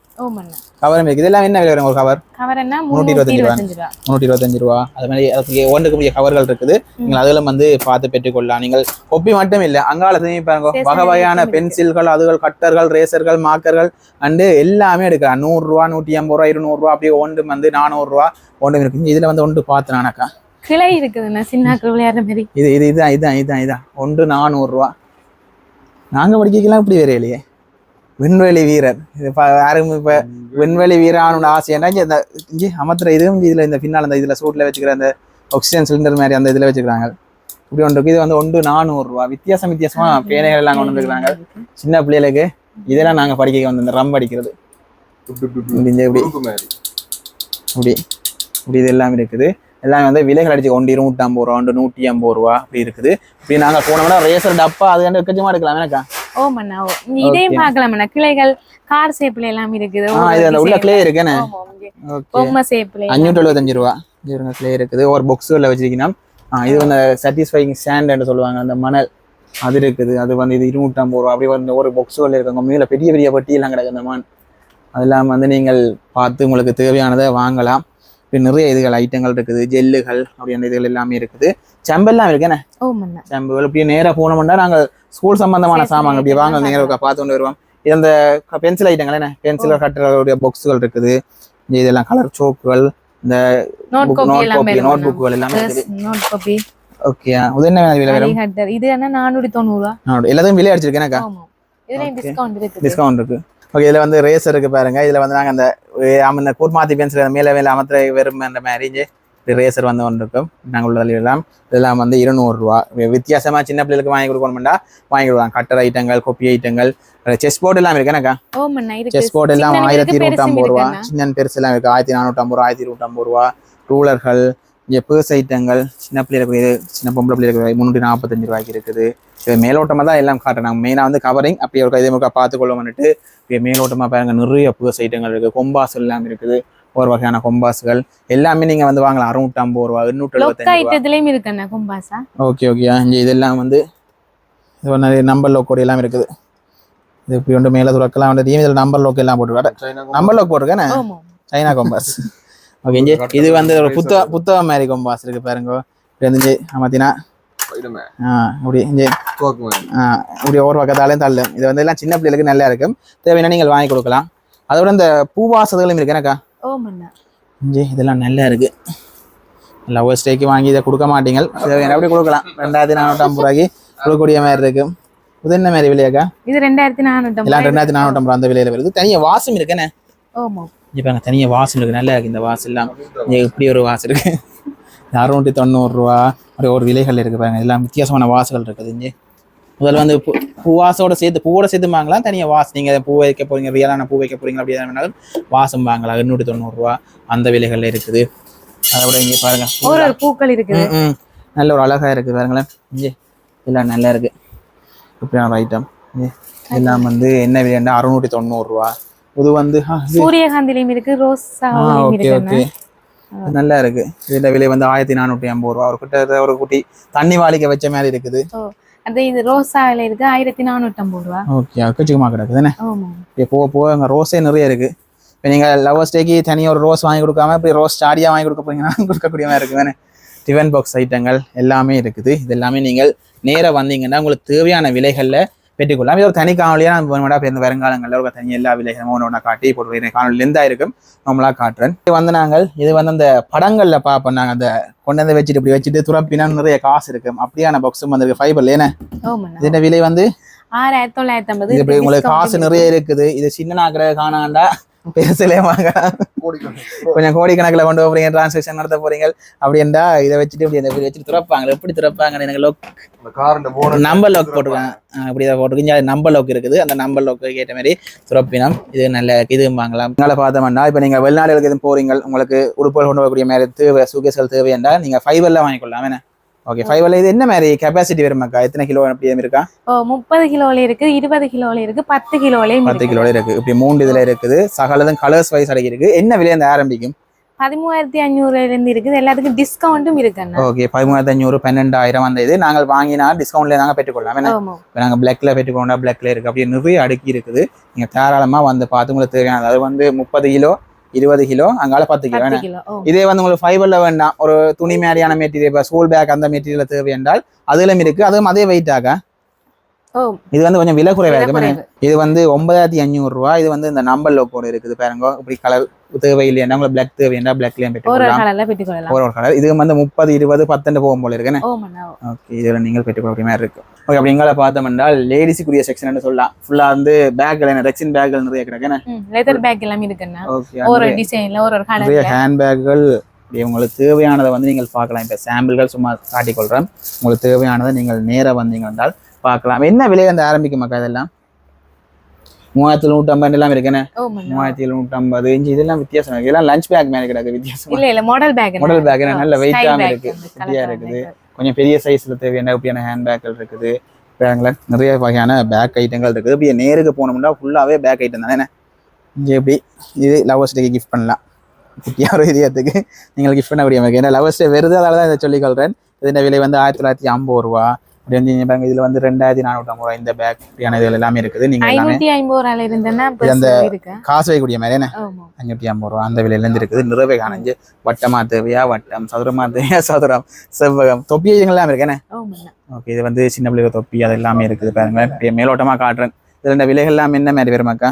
கவரும் இருக்கு. இதெல்லாம் என்ன விலை வரும்? ஒரு கவர் என்ன 325 ரூபா. அது மாதிரி அதுக்கு ஒன்றுக்கு கவர்கள் இருக்குது. நீங்கள் அதெல்லாம் வந்து பார்த்து பெற்றுக்கொள்ளலாம். நீங்கள் கொப்பி மட்டும் இல்லை அங்காலத்தையும் பாருங்க வகை வகையான பென்சில்கள் அதுகள் கட்டர்கள் ரேசர்கள் மார்க்கர்கள் அண்டு எல்லாமே எடுக்கலாம். 100 ரூபா 150 ரூபா 200 ரூபா அப்படியே ஒன்று வந்து 400 ரூபா ஒன்று இருக்கு. இதுல வந்து ஒன்று பார்த்தேனாக்கா கிளை இருக்குதுண்ணா சின்ன விளையாடுற மாதிரி. இதுதான் ஒன்று 400 ரூபா. நாங்க படிக்கலாம் இப்படி வேற இல்லையே. விண்வெளி வீரர் இது யாரும் இப்ப விண்வெளி வீரனோட ஆசையா இந்த இஞ்சி அமர்த்துற இதுவும் இதுல இந்த பின்னால் அந்த இதுல சூட்ல வச்சுக்கிற அந்த ஆக்சிஜன் சிலிண்டர் மாதிரி அந்த இதுல வச்சுக்கிறாங்க. இப்படி ஒன்று இது வந்து ஒன்று 400 ரூபா. வித்தியாசமா பேனைகள் எல்லாம் கொண்டு வந்துருக்காங்க சின்ன பிள்ளைகளுக்கு. இதெல்லாம் நாங்க படிக்க வந்து இந்த ரம் அடிக்கிறது இப்படி இது எல்லாம் இருக்குது. எல்லாம் வந்து விலைகள் அடிச்சு 250 ரூபா 150 ரூபா அப்படி இருக்குது. இப்படி நாங்க போனோம்னா ரேசர் டப்பா அது வந்து எக்கச்சமா எடுக்கலாம் எனக்கா. ஓமண்ணா இதையும் பார்க்கலாம்ண்ணா. கிளைகள் கார் ஷேப்ல எல்லாம் இருக்குது. இது உள்ள கிளே இருக்குன்னு பொம்மை ஷேப்ல 575 ரூபா கிளே இருக்குது. ஒரு பாக்ஸ்ல வச்சிருக்கீங்கன்னா இது வந்து சாட்டிஸ்ஃபைங் சாண்ட் என்று சொல்லுவாங்க அந்த மணல் அது இருக்குது. அது வந்து இது 250 ரூபா அப்படி வந்து ஒரு பாக்ஸ்ல இருக்காங்க. மேல பெரிய பெரிய பட்டியெல்லாம் கிடக்கு அந்த மண். அதெல்லாம் வந்து நீங்கள் பார்த்து உங்களுக்கு தேவையானதை வாங்கலாம். இப்படி நிறைய இதுகள் ஐட்டங்கள் இருக்குது. ஜெல்லுகள் அப்படியான இதுகள் எல்லாமே இருக்குது. செம்பெல்லாம் இருக்குண்ணே. செம்புகள் இப்படி நேராக போனோம்னா நாங்கள் ஸ்கூல் சம்பந்தமான சாமான் அப்படி வாங்க நேராக பார்த்து கொண்டு வருவோம். இது அந்த பென்சில் ஐட்டங்கள் என்ன பென்சில் கட்டுறதுடைய பாக்ஸுகள் இருக்குது. இதெல்லாம் கலர் சோப்புகள் இந்த நோட் புக்குகள் எல்லாமே இருக்குது. ஓகே இது என்ன விலை வரும்? இது என்ன 490 ரூபா. எல்லாத்தையும் விலை அடிச்சிருக்கேனாக்கா. டிஸ்கவுண்ட் இருக்கு. ஓகே இதில் வந்து ரேசர் இருக்கு பாருங்க. இதில் வந்து நாங்கள் அந்த கூர்மாத்தி பென்சில் மேலே அமர்த்த வெறும் அந்த மாதிரி ரேசர் வந்து ஒன்று இருக்கும். நாங்கள் உள்ள தள்ளிடலாம். இதெல்லாம் வந்து 200 ரூபா. வித்தியாசமா சின்ன பிள்ளைகளுக்கு வாங்கி கொடுக்கணும்னா வாங்கி கொடுக்கலாம். கட்டர் ஐட்டங்கள் கொப்பி ஐட்டங்கள் செஸ் போர்டு எல்லாம் இருக்கு எனக்கா. செஸ் போர்டு எல்லாம் 1250 ரூபா. சின்ன பெருசு எல்லாம் இருக்கு 1450 ரூபா 1250 ரூபா. ரூலர்கள் இங்கே பேர்ஸ் ஐட்டங்கள் சின்ன பிள்ளைகளுக்கு சின்ன பொம்பளை பிள்ளைகளுக்கு 345 ரூபாய்க்கு இருக்குது. இது மேலோட்டமாக தான் எல்லாம் காட்டுறாங்க. மெயினாக வந்து கவரிங் அப்படி ஒரு இதே மாதிரி பார்த்துக்கொள்ளணும்னுட்டு மேலோட்டமாக பாருங்க நிறைய பேர்ஸ் ஐட்டங்கள் இருக்குது. கொம்பாஸ் எல்லாம் இருக்குது. ஒரு வகையான கொம்பாஸ்கள் எல்லாமே நீங்க வந்து வாங்கலாம். 650 ரூபா 875 ரூபா. ஓகே இங்கே இதெல்லாம் வந்து நிறைய நம்பர் லோக்கோடு எல்லாம் இருக்குது. இது இப்படி ஒன்று மேலே துறக்கலாம் வந்து இதில் நம்பர் லோக் எல்லாம் போட்டுருக்காங்க. நம்பர் லோக் போட்டிருக்கேன் சைனா கொம்பாஸ். ஓகே இங்கே இது வந்து ஒரு புத்தகம் மாதிரி கொம்பாஸ் இருக்கு பாருங்க. இப்படி ஆமாத்தினா இப்படி இப்படி ஒரு பக்கத்தாலையும் தள்ளு. இது வந்து எல்லாம் சின்ன பிள்ளைகளுக்கு நல்லா இருக்கும். தேவைன்னா நீங்கள் வாங்கி கொடுக்கலாம். அதோட இந்த பூவாசங்களும் இருக்கு எனக்கா. இதெல்லாம் நல்லா இருக்கு. லவர் ஸ்டேக்கு வாங்கி இதை கொடுக்க மாட்டீங்க. எப்படி கொடுக்கலாம் 2450 ரூபாய்க்கு கொடுக்கக்கூடிய மாதிரி இருக்கு. இது என்ன மாதிரி விலையாக்கா? இது 2450 எல்லாம் 2450 அந்த விலையில வருது. தனியா வாசம் இருக்குன்னு. இப்ப தனியா வாசம் இருக்கு. நல்லா இருக்கு இந்த வாசம் எல்லாம். இப்படி ஒரு வாசம் இருக்கு 690 ரூபா. அப்படி ஒரு விலைகள் இருக்கு பாருங்க. எல்லாம் வித்தியாசமான வாசங்கள் இருக்குது. இங்கே முதல்ல வந்து பூவாசோட சேர்த்து வாங்கலாம். தனியாக வாசம் நீங்கள் பூ வைக்க போறீங்க ரியலான பூ வைக்க போறீங்க அப்படி எதாவது வாசம் வாங்கலாம். 890 ரூபா அந்த விலைகள்ல இருக்குது. அதோட இங்கே பாருங்க பூக்கள் இருக்குது. நல்ல ஒரு அழகா இருக்கு பாருங்களேன். இங்கே எல்லாம் நல்லா இருக்கு. இப்படியான ஐட்டம் எல்லாம் வந்து என்ன விலைன்னா 690 ரூபா. இது வந்து சூரியகாந்திலையும் இருக்கு ரோஸா. ஓகே நல்லா இருக்கு. இதுல விலை வந்து 1450 ரூபா. ஒரு குட்டி தண்ணி வாளிக்க வச்ச மாதிரி இருக்குது. அது இது ரோஸாவில் இருக்கு 1450 ரூபா. ஓகே அக்கச்சிக்கமாக கிடக்குதுண்ணே. ஆமா இப்போ போக போக அங்கே ரோஸே நிறைய இருக்கு. இப்போ நீங்கள் லவர்ஸ் டேக்கு தனியாக ஒரு ரோஸ் வாங்கி கொடுக்காம இப்படி ரோஸ் ஸ்டாடியாக வாங்கி கொடுக்க போறீங்கன்னா கொடுக்கக்கூடிய மாதிரி இருக்குது தானே. டிஃபன் பாக்ஸ் ஐட்டங்கள் எல்லாமே இருக்குது. இது எல்லாமே நீங்கள் நேராக வந்தீங்கன்னா உங்களுக்கு தேவையான விலைகளில் பெற்றுக்கொள்ளலாம். இது ஒரு தனி காணொலியாக நான் இப்போ இந்த வருங்காலங்களில் ஒரு தனி எல்லா விலைகளும் ஒன்று காட்டி போட்டு காணொலி லெந்தாக இருக்கும் நம்மளாக காட்டுறேன். இது வந்து நாங்கள் இது வந்து அந்த படங்களில் பார்ப்போம். நாங்கள் அந்த கொண்டு வந்து வச்சுட்டு இப்படி வச்சுட்டு துறப்பினா நிறைய காசு இருக்கும் அப்படியான பாக்ஸும் வந்துருக்கு ஃபைபர்ல. ஏன்னா இதோட விலை வந்து 6950. இப்படி உங்களுக்கு காசு நிறைய இருக்குது. இது சின்ன நாக்கிற காணாண்டா பெருசிலே வாங்க கொஞ்சம் கோடிக்கணக்கில் கொண்டு போறீங்க, டிரான்சாக்ஷன் நடத்த போறீங்க அப்படின்டா இதை வச்சுட்டு இப்படி வச்சுட்டு திறப்பாங்க. எப்படி திறப்பாங்க எனக்கு நம்பர் லாக் போட்டுருக்காங்க. அப்படி இதை போட்டுருக்கீங்க. நம்பர் லாக் இருக்குது. அந்த நம்பர் லாக்கு கேட்ட மாதிரி துறப்பினம் இது நல்ல இது வாங்கலாம். அதனால பார்த்தோம்னா இப்போ நீங்கள் வெளிநாடுகளுக்கு எதுவும் போறீங்க, உங்களுக்கு உடுப்புகள் கொண்டு வரக்கூடிய மாதிரி தேவை சுகேஸ்கள் தேவையாண்டா நீங்கள் ஃபைபர்ல வாங்கிக்கொள்ளலாம். என்ன ஓகே ஃபைபர்ல இது என்ன மாதிரி கெப்பாசிட்டி வருமாக்கா? எத்தனை கிலோ அப்படி இருக்கா? 30 கிலோல இருக்கு, 20 கிலோல இருக்கு, 10 கிலோலயும் 10 கிலோல இருக்கு. இப்படி 3 இதுல இருக்குது. சகலதும் கலர்ஸ் வைஸ் அடங்கி இருக்கு. என்ன விலை அந்த ஆரம்பிக்கும்? 13500 இருந்து இருக்குது. எல்லாத்துக்கும் டிஸ்கவுண்ட்டும் இருக்கு. ஓகே 13500 12000 அந்த இது நாங்கள் வாங்கினா டிஸ்கவுண்ட்ல நாங்கள் பெற்றுக்கொள்ளலாம். இப்போ நாங்கள் பிளாக்ல பெற்றுக்கொண்டா பிளாக்ல இருக்கு. அப்படியே நிறைய அடுக்கி இருக்குது. நீங்க தாராளமா வந்து பார்த்து உங்களுக்கு தேவையானது. அது வந்து 30 கிலோ 20 கிலோ அங்கால 10 கிலோ. இதே வந்து உங்களுக்கு ஃபைபர்ல வேண்டாம், ஒரு துணி மாதிரியான மெட்டீரியல் ஸ்கூல் பேக் அந்த மெட்டீரியல் தேவை என்றால் அதுல இருக்கு. அதுவும் அதே வெயிட் ஆக இது வந்து கொஞ்சம் விலை குறைவா இருக்கு. இது வந்து 9500 ரூபா. இது வந்து இந்த நம்பர் லோக்கோட இருக்குது பாருங்க. இப்படி கலர் தேவையில்லையா உங்களுக்கு பிளாக் தேவையா பிளாக்லயும் பெற்றுக்கொள்ளலாம். ஒரு கலர் இது வந்து 30 20 10 போகும் போல இருக்குன்னு. ஓகே இதுல நீங்கள் பெற்றுக்கொள்ள மாதிரி இருக்கு. ஓகே அப்படி எங்களை பார்த்தோம் என்றால் லேடிஸுக்குரிய செக்ஷன் சொல்லலாம். ஃபுல்லா வந்து பேக்கள் ரெக்ஸின் பேக்கள் நிறைய கிடக்குன்னு. லெதர் பேக் எல்லாம் இருக்குன்னா ஒரு டிசைன்ல ஒரு நிறைய ஹேண்ட் பேக்குகள் உங்களுக்கு தேவையானதை வந்து நீங்கள் பார்க்கலாம். இப்போ சாம்பிள்கள் சும்மா காட்டிக்கொள்றேன். உங்களுக்கு தேவையானதை நீங்கள் நேராக வந்தீங்க என்றால் பார்க்கலாம். என்ன விலை வந்து ஆரம்பிக்கும் மக்கா? இதெல்லாம் 3150 எல்லாம் இருக்குன்னு. 3150 இன்ச்சு இதெல்லாம் வித்தியாசம் இருக்கு. இதெல்லாம் லஞ்ச் பேக் மாதிரி கிடக்கு வித்தியாசம். இல்ல மாடல் பேக் நல்ல வெயிட்டாக இருக்கு, குட்டியா இருக்குது. கொஞ்சம் பெரிய சைஸ்ல தேவையான அப்படியான ஹேண்ட் பேக்கள் இருக்குது. நிறைய வகையான பேக் ஐட்டங்கள் இருக்குது. அப்படியே நேருக்கு போனோம்னா ஃபுல்லாவே பேக் ஐட்டம் தானே. இங்கே எப்படி இது லவர்ஸ் டேக்கு கிஃப்ட் பண்ணலாம். குட்டியா ஒரு இதயத்துக்கு நீங்கள் கிஃப்ட் பண்ணக்கூடிய மாதிரி. ஏன்னா லவர்ஸ் டே வருது, அதனால தான் இதை சொல்லிக்கொள்றேன். இதோட விலை வந்து 1950 ரூபா. இதுல வந்து 2450 ரூபாய் இந்த பேக் இதுல எல்லாமே இருக்குது. நீங்க 550 அந்த காசு வைக்கக்கூடிய மாதிரி என்ன 550 ரூபா அந்த விலையில இருந்து இருக்குது. நிறைய காணஞ்சு வட்டமா தேவையா வட்டம், சதுரமா தேவையா சதுரம், செவ்வகம், தொப்பி எல்லாம் இருக்கு என்ன. ஓகே இது வந்து சின்ன பிள்ளைகள் தொப்பி அது எல்லாமே இருக்குது பாருங்க. மேலோட்டமா காட்டுறேன். இதுல இந்த விலைகள் எல்லாம் என்ன மாதிரி வருமாக்கா?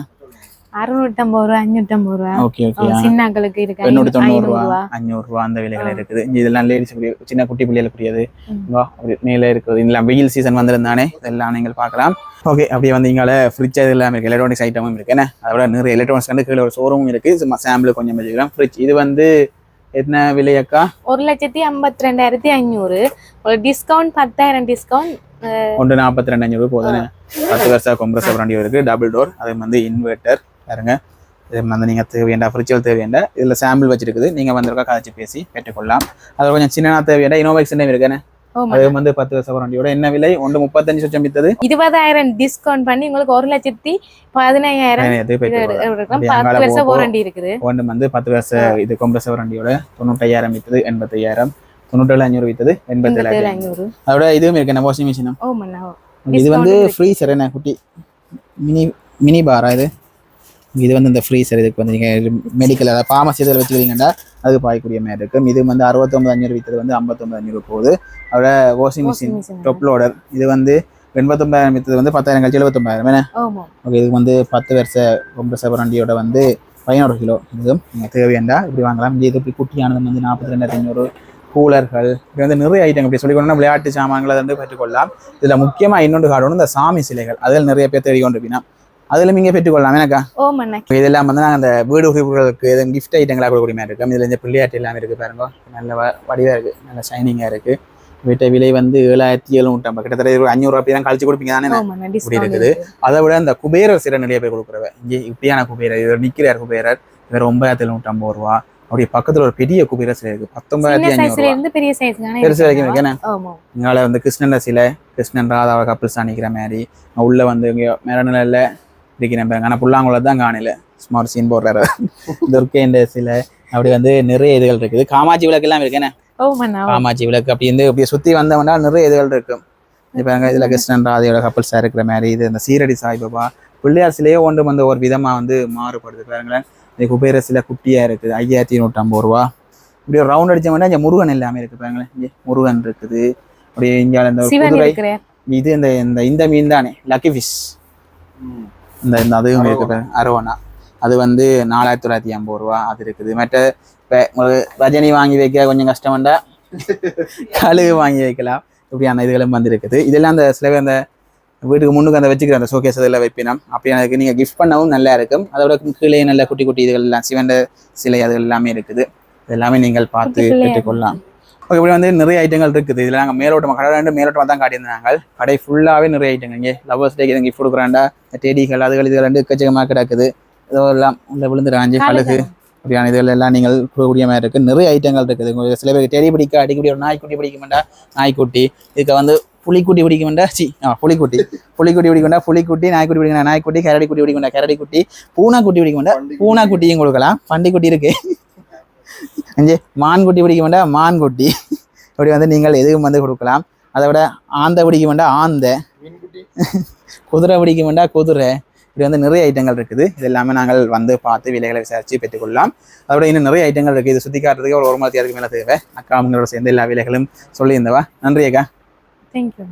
650 ரூபா 550 ரூபா. ஓகே ஓகே சின்னங்களுக்கு இருக்கு 890 ரூபா 500 ரூபா அந்த விலைகள் இருக்குது. இதெல்லாம் லேடிஸ் சின்ன குட்டி பிள்ளைகளுக்குரியது மேலே இருக்குது. இதெல்லாம் வெயில் சீசன் வந்திருந்தானே இதெல்லாம் நீங்கள் பார்க்கலாம். ஓகே அப்படியே வந்து இங்கால ஃப்ரிட்ஜ் இது எல்லாமே இருக்குது. எலக்ட்ரானிக்ஸ் ஐட்டமும் இருக்கு என்ன. அதோட நிறைய எலக்ட்ரானிக்ஸ் வந்து கீழே ஒரு ஷோரூமும் இருக்கு. சாம்பிள் கொஞ்சம் வச்சுக்கலாம். ஃப்ரிட்ஜ் இது வந்து என்ன விலையக்கா? 1,52,500. ஒரு டிஸ்கவுண்ட் 10,000 டிஸ்கவுண்ட் 1,42,500 போதும். 10 வருஷம் கம்ப்ரஸர் வண்டி இருக்கு, டபுள் டோர். அது வந்து இன்வெர்டர் பாருங்க. இது வந்து நீங்கள் தேவையாண்டா ஃப்ரிட்ஜில் தேவையாண்டா இதில் சாம்பிள் வச்சிருக்குது. நீங்கள் வந்திருக்கா கதைச்சி பேசி பெற்றுக்கொள்ளலாம். அது கொஞ்சம் சின்ன தேவையாண்டா இனோவேக்ஸ் இருக்குன்னு. அது வந்து 10 வருஷம் வண்டியோட என்ன விலை? 1,35 லட்சம் வித்தது 20,000 டிஸ்கவுண்ட் பண்ணி உங்களுக்கு 1,15,000 10 வருஷம் வாரண்டி இருக்குது. ஒன்று வந்து 10 வருஷம் இது கம்ப்ரஸர் வண்டியோட 95,000 வித்தது 87,000, 97,500 வித்தது 87,500. அதோட இதுவும் இருக்கு என்ன வாஷிங் மிஷினும். இது வந்து ஃப்ரீசர் என்ன குட்டி மினி பாரா இது. இது வந்து இந்த ஃப்ரீசர் இதுக்கு வந்து நீங்கள் மெடிக்கல் அதாவது ஃபார்மசி இதில் வச்சுக்கிறீங்கன்னா அதுக்கு பாய்க்கூடிய மாதிரி இருக்கும். இது வந்து 69,500 வித்தது வந்து 59,500 போகுது. அதோட வாஷிங் மிஷின் டாப் லோடர் இது வந்து 89,000 வித்தது வந்து 10,000 கழிச்சு 79,000 என்ன. ஓகே இதுக்கு வந்து 10 வருஷ கம்ப்ரஸர் வண்டியோட வந்து 11 கிலோ. இதுவும் நீங்கள் தேவையாண்டா இப்படி வாங்கலாம். இது இப்படி குட்டியானது வந்து 42,500. கூலர்கள் இது வந்து நிறைய ஐட்டம் இப்படி சொல்லிக்கொண்டா விளையாட்டு சாமான்களை வந்து பெற்றுக்கொள்ளலாம். இதில் முக்கியமாக இன்னொன்று காட்டணும் இந்த சாமி சிலைகள். அதில் நிறைய பேர் தேடிக்கொண்டிருப்பீங்கன்னா அதில் நீங்கள் பெற்றுக்கொள்ளலாம் எனக்கா. இதெல்லாம் வந்து நாங்கள் அந்த வீடு உறுப்புகளுக்கு எதுவும் கிஃப்ட் ஐட்டங்களாக கொடுக்கக்கூடிய மாதிரி இருக்கும். இதில் இந்த பிள்ளையாட்டு எல்லாமே இருக்குது பாருங்க. நல்ல வடிவாக இருக்குது, நல்ல ஷைனிங்காக இருக்குது. வீட்டை விலை வந்து 7,750 கிட்டத்தட்ட 500 ரூபா அப்படி தான் கழிச்சு கொடுப்பீங்க தானே இப்படி இருக்குது. அதை விட இந்த குபேரர் சில நிறைய பேர் கொடுக்குறவ இங்கே இப்படியான குபேரர் இவர் நிற்கிறார் குபேரர் இவர் 9,750 ரூபா. அப்படி பக்கத்துல ஒரு பெரிய குபேரர் சிலை இருக்கு 19,500 பெருசு வரைக்கும் இருக்கு. இங்கால வந்து கிருஷ்ணன் சிலை, கிருஷ்ணன் ராதாவை கப்பிள்ஸ் நிற்கிற மாதிரி உள்ள வந்து இங்கே மேரநிலையில் இருக்கிறேன் பாருங்க. ஆனால் புல்லாங்குளம் தான் காணல ஸ்மார்ட் சீன் போடுறாரு துர்க்கேண்ட சிலை. அப்படி வந்து நிறைய இதுகள் இருக்குது. காமாட்சி விளக்கு எல்லாம் இருக்குண்ணே. காமாட்சி விளக்கு அப்படி வந்து அப்படியே சுற்றி வந்தவனா நிறைய இதுகள் இருக்கும். இப்போ அங்கே இதில் கிருஷ்ணன் ராதையோட கப்பல்ஸாக இருக்கிற மாதிரி இது இந்த சீரடி சாய்பாபா பிள்ளையார் சிலையே ஒன்று வந்து ஒரு விதமாக வந்து மாறுபடுது பாருங்களேன். இந்த குபேர சிலை குட்டியாக இருக்குது 5150 ரூபா. இப்படி ஒரு ரவுண்ட் அடிச்ச வேண்டாம். இங்கே முருகன் எல்லாமே இருக்குது பாருங்களேன். இங்கே முருகன் இருக்குது. அப்படியே இங்கே இந்த குதிரை இது இந்த மீன் தானே லக்கி ஃபிஷ். இந்த அதுவும் இருக்குது அரோனா. அது வந்து 4950 ரூபா அது இருக்குது. மற்ற இப்போ ரஜினி வாங்கி வைக்க கொஞ்சம் கஷ்டம்டா கழுகு வாங்கி வைக்கலாம். இப்படியான இதுகளும் வந்து இருக்குது. இதெல்லாம் அந்த சில அந்த வீட்டுக்கு முன்னுக்கு அந்த வச்சுக்கிற அந்த ஷோகேஸ் இதெல்லாம் வைப்பினோம். அப்படி எனக்கு நீங்கள் கிஃப்ட் பண்ணவும் நல்லா இருக்கும். அதோட கீழே நல்ல குட்டி குட்டி இதுகள் எல்லாம் சிவந்த சிலை அது எல்லாமே இருக்குது. இதெல்லாமே நீங்கள் பார்த்து பெற்றுக்கொள்ளலாம். ஓகே, இப்படி வந்து நிறைய ஐட்டங்கள் இருக்குது. இதில் நாங்கள் மேலோட்டமாக கடை மேலோட்டமாக தான் காட்டியிருந்தாங்க. கடை ஃபுல்லாகவே நிறைய ஐட்டங்கள். இங்கே லவ்வர்ஸ் டேக்கு கிஃப்ட் கொடுக்குறாண்டா டெடிகள் அதுகள் இதுகள் ரெண்டு எக்கச்சக்கமாக கிடக்குது. இதெல்லாம் உள்ள விழுந்துடாஞ்சு கழுகு அப்படியான இதுகள் எல்லாம் நீங்கள் கொடுக்கக்கூடிய மாதிரி இருக்குது. நிறைய ஐட்டங்கள் இருக்குது. உங்களுக்கு சில பேருக்கு டெடி பிடிக்க அடிக்கடி ஒரு நாய்க்குட்டி பிடிக்க வேண்டாம் நாய்க்குட்டி. இதுக்கு வந்து புலிக்குட்டி பிடிக்க வேண்டாம் புலிக்குட்டி பிடிக்க வேண்டாம் புலிக்குட்டி. நாய்க்குட்டி பிடிக்க வேண்டாம் நாய்க்குட்டி. கரடி குட்டி பிடிக்க வேண்டாம் கரடி குட்டி. பூனாக்குட்டி பிடிக்க வேண்டாம் பூனாக்குட்டியும் கொடுக்கலாம். பண்டிக்குட்டி இருக்கு. அஞ்சு மான்குட்டி பிடிக்க வேண்டாம் மான்குட்டி. இப்படி வந்து நீங்கள் எதுவும் வந்து கொடுக்கலாம். அதை விட ஆந்தை பிடிக்க வேண்டாம் ஆந்தை. குதிரை பிடிக்க வேண்டாம் குதிரை. இப்படி வந்து நிறைய ஐட்டங்கள் இருக்குது. இது எல்லாமே நாங்கள் வந்து பார்த்து விலைகளை விசாரித்து பெற்றுக்கொள்ளலாம். அதோட இன்னும் நிறைய ஐட்டங்கள் இருக்குது. இது சுற்றி காட்டுறதுக்கு ஒரு மணி நேரத்துக்கு மேலே தேவை. அக்கா அவங்களோட சேர்ந்து எல்லா விலைகளும் சொல்லியிருந்தவா. நன்றி அக்கா. தேங்க்யூ.